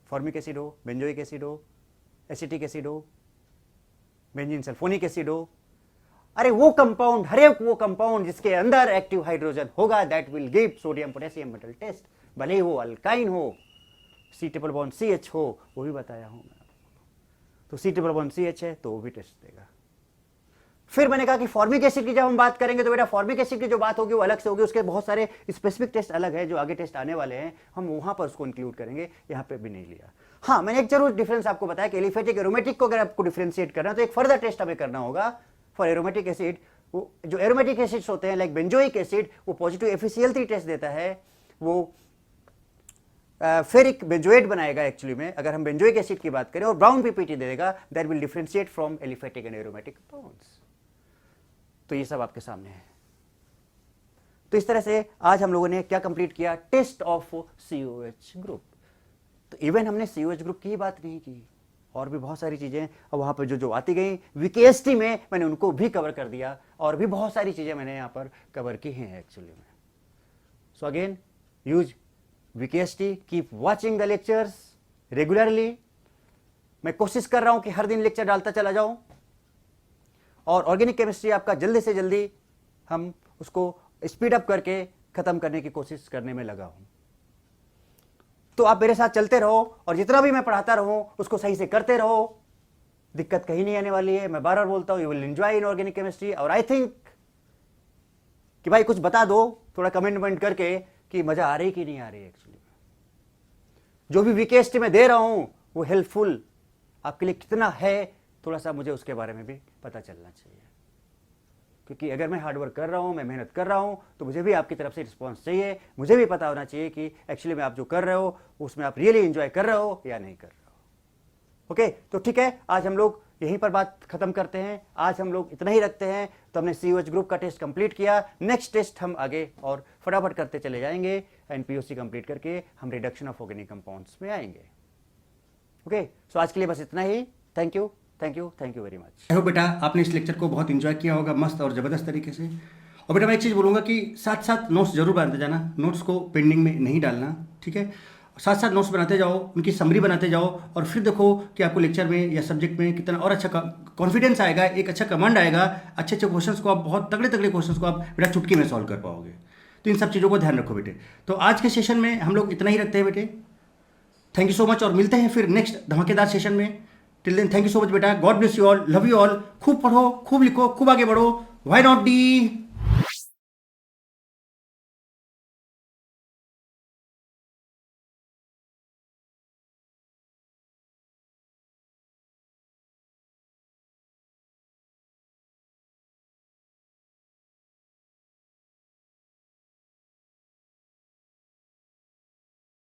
Formic acid हो, benzoic acid हो, acetic acid हो, benzene sulphonic acid हो, अरे वो compound, हर एक वो compound जिसके अंदर एक्टिव हाइड्रोजन होगा, that will give sodium potassium metal test. भले ही वो अल्काइन हो, C+CH हो, वो भी बताया हूं मैं। तो C+CH है तो वो भी टेस्ट देगा। फिर मैंने कहा कि फॉर्मिक एसिड की जब हम बात करेंगे तो बेटा फॉर्मिक एसिड की जो बात होगी वो अलग से होगी, उसके बहुत सारे स्पेसिफिक टेस्ट अलग है जो आगे टेस्ट आने वाले हैं, हम वहां पर उसको इंक्लूड करेंगे, यहां पे भी नहीं लिया। हाँ, मैंने एक जरूर डिफरेंस आपको बताया कि एलिफेटिक एरोमेटिक को अगर आपको डिफरेंशिएट करना है तो एक फर्दर टेस्ट हमें करना होगा फॉर एरोमेटिक एसिड। वो जो एरोमेटिक एसिड्स होते हैं लाइक बेंजोइक एसिड, वो पॉजिटिव FeCl3 टेस्ट देता है, वो फेरिक बेंजोएट बनाएगा एक्चुअली में अगर हम बेंजोइक एसिड की बात करें, और ब्राउन PPT दे देगा, that will differentiate from aliphatic and aromatic compounds. तो ये सब आपके सामने है। तो इस तरह से आज हम लोगों ने क्या कंप्लीट किया? Test of COH group. तो इवन हमने COH ग्रुप की ही बात नहीं की, और भी बहुत सारी चीजें और वहां पर जो आती गई VKST में मैंने उनको भी कवर कर दिया, और भी बहुत सारी चीजें मैंने यहां पर कवर की हैं एक्चुअली में। So again use VKST, keep watching the lectures regularly. मैं कोशिश कर रहा हूं कि हर दिन लेक्चर डालता चला जाऊं, और ऑर्गेनिक केमिस्ट्री आपका जल्दी से जल्दी हम उसको स्पीड अप करके खत्म करने की कोशिश करने में लगा हूं। तो आप मेरे साथ चलते रहो, और जितना भी मैं पढ़ाता रहूं उसको सही से करते रहो, दिक्कत कहीं नहीं आने वाली है। मैं बार बार बोलता हूं, you will enjoy in organic chemistry, और आई थिंक कि भाई कुछ बता दो थोड़ा कमेंट करके कि मजा आ रही कि नहीं आ रही एक्चुअली। जो भी वीकेएसटी में दे रहा हूं वो हेल्पफुल आपके लिए कितना है, थोड़ा सा मुझे उसके बारे में भी पता चलना चाहिए। क्योंकि अगर मैं हार्डवर्क कर रहा हूं, मैं मेहनत कर रहा हूं, तो मुझे भी आपकी तरफ से रिस्पॉन्स चाहिए। मुझे भी पता होना चाहिए कि एक्चुअली में आप जो कर रहे हो उसमें आप रियली एंजॉय कर रहे हो या नहीं कर रहे हो। ओके, तो ठीक है, आज हम लोग यहीं पर बात खत्म करते हैं। आज हम लोग इतना ही रखते हैं। तो हमने COH ग्रुप का टेस्ट कंप्लीट किया। नेक्स्ट टेस्ट हम आगे और फटाफट करते चले जाएंगे एंड POC कंप्लीट करके हम रिडक्शन ऑफ ऑर्गेनिक कंपाउंड्स में आएंगे। ओके, सो आज के लिए बस इतना ही। Thank you, thank you, thank you very much. I hope बेटा आपने इस लेक्चर को बहुत इंजॉय किया होगा, मस्त और ज़बरदस्त तरीके से। और बेटा मैं एक चीज़ बोलूँगा कि साथ साथ नोट्स जरूर बनाते जाना, नोट्स को पेंडिंग में नहीं डालना, ठीक है। साथ साथ नोट्स बनाते जाओ, उनकी समरी बनाते जाओ, और फिर देखो कि आपको लेक्चर में या सब्जेक्ट में कितना और अच्छा कॉन्फिडेंस आएगा, एक अच्छा कमांड आएगा। अच्छे अच्छे क्वेश्चंस को आप, बहुत तगड़े तगड़े क्वेश्चंस को आप बेटा चुटकी में सॉल्व कर पाओगे। तो इन सब चीज़ों को ध्यान रखो बेटे। तो आज के सेशन में हम लोग इतना ही रखते हैं बेटे। थैंक यू सो मच, और मिलते हैं फिर नेक्स्ट धमाकेदार सेशन में। Till then thank you so much बेटा। God bless you all, love you all. खूब पढ़ो, खूब लिखो, खूब आगे बढ़ो। Why not D.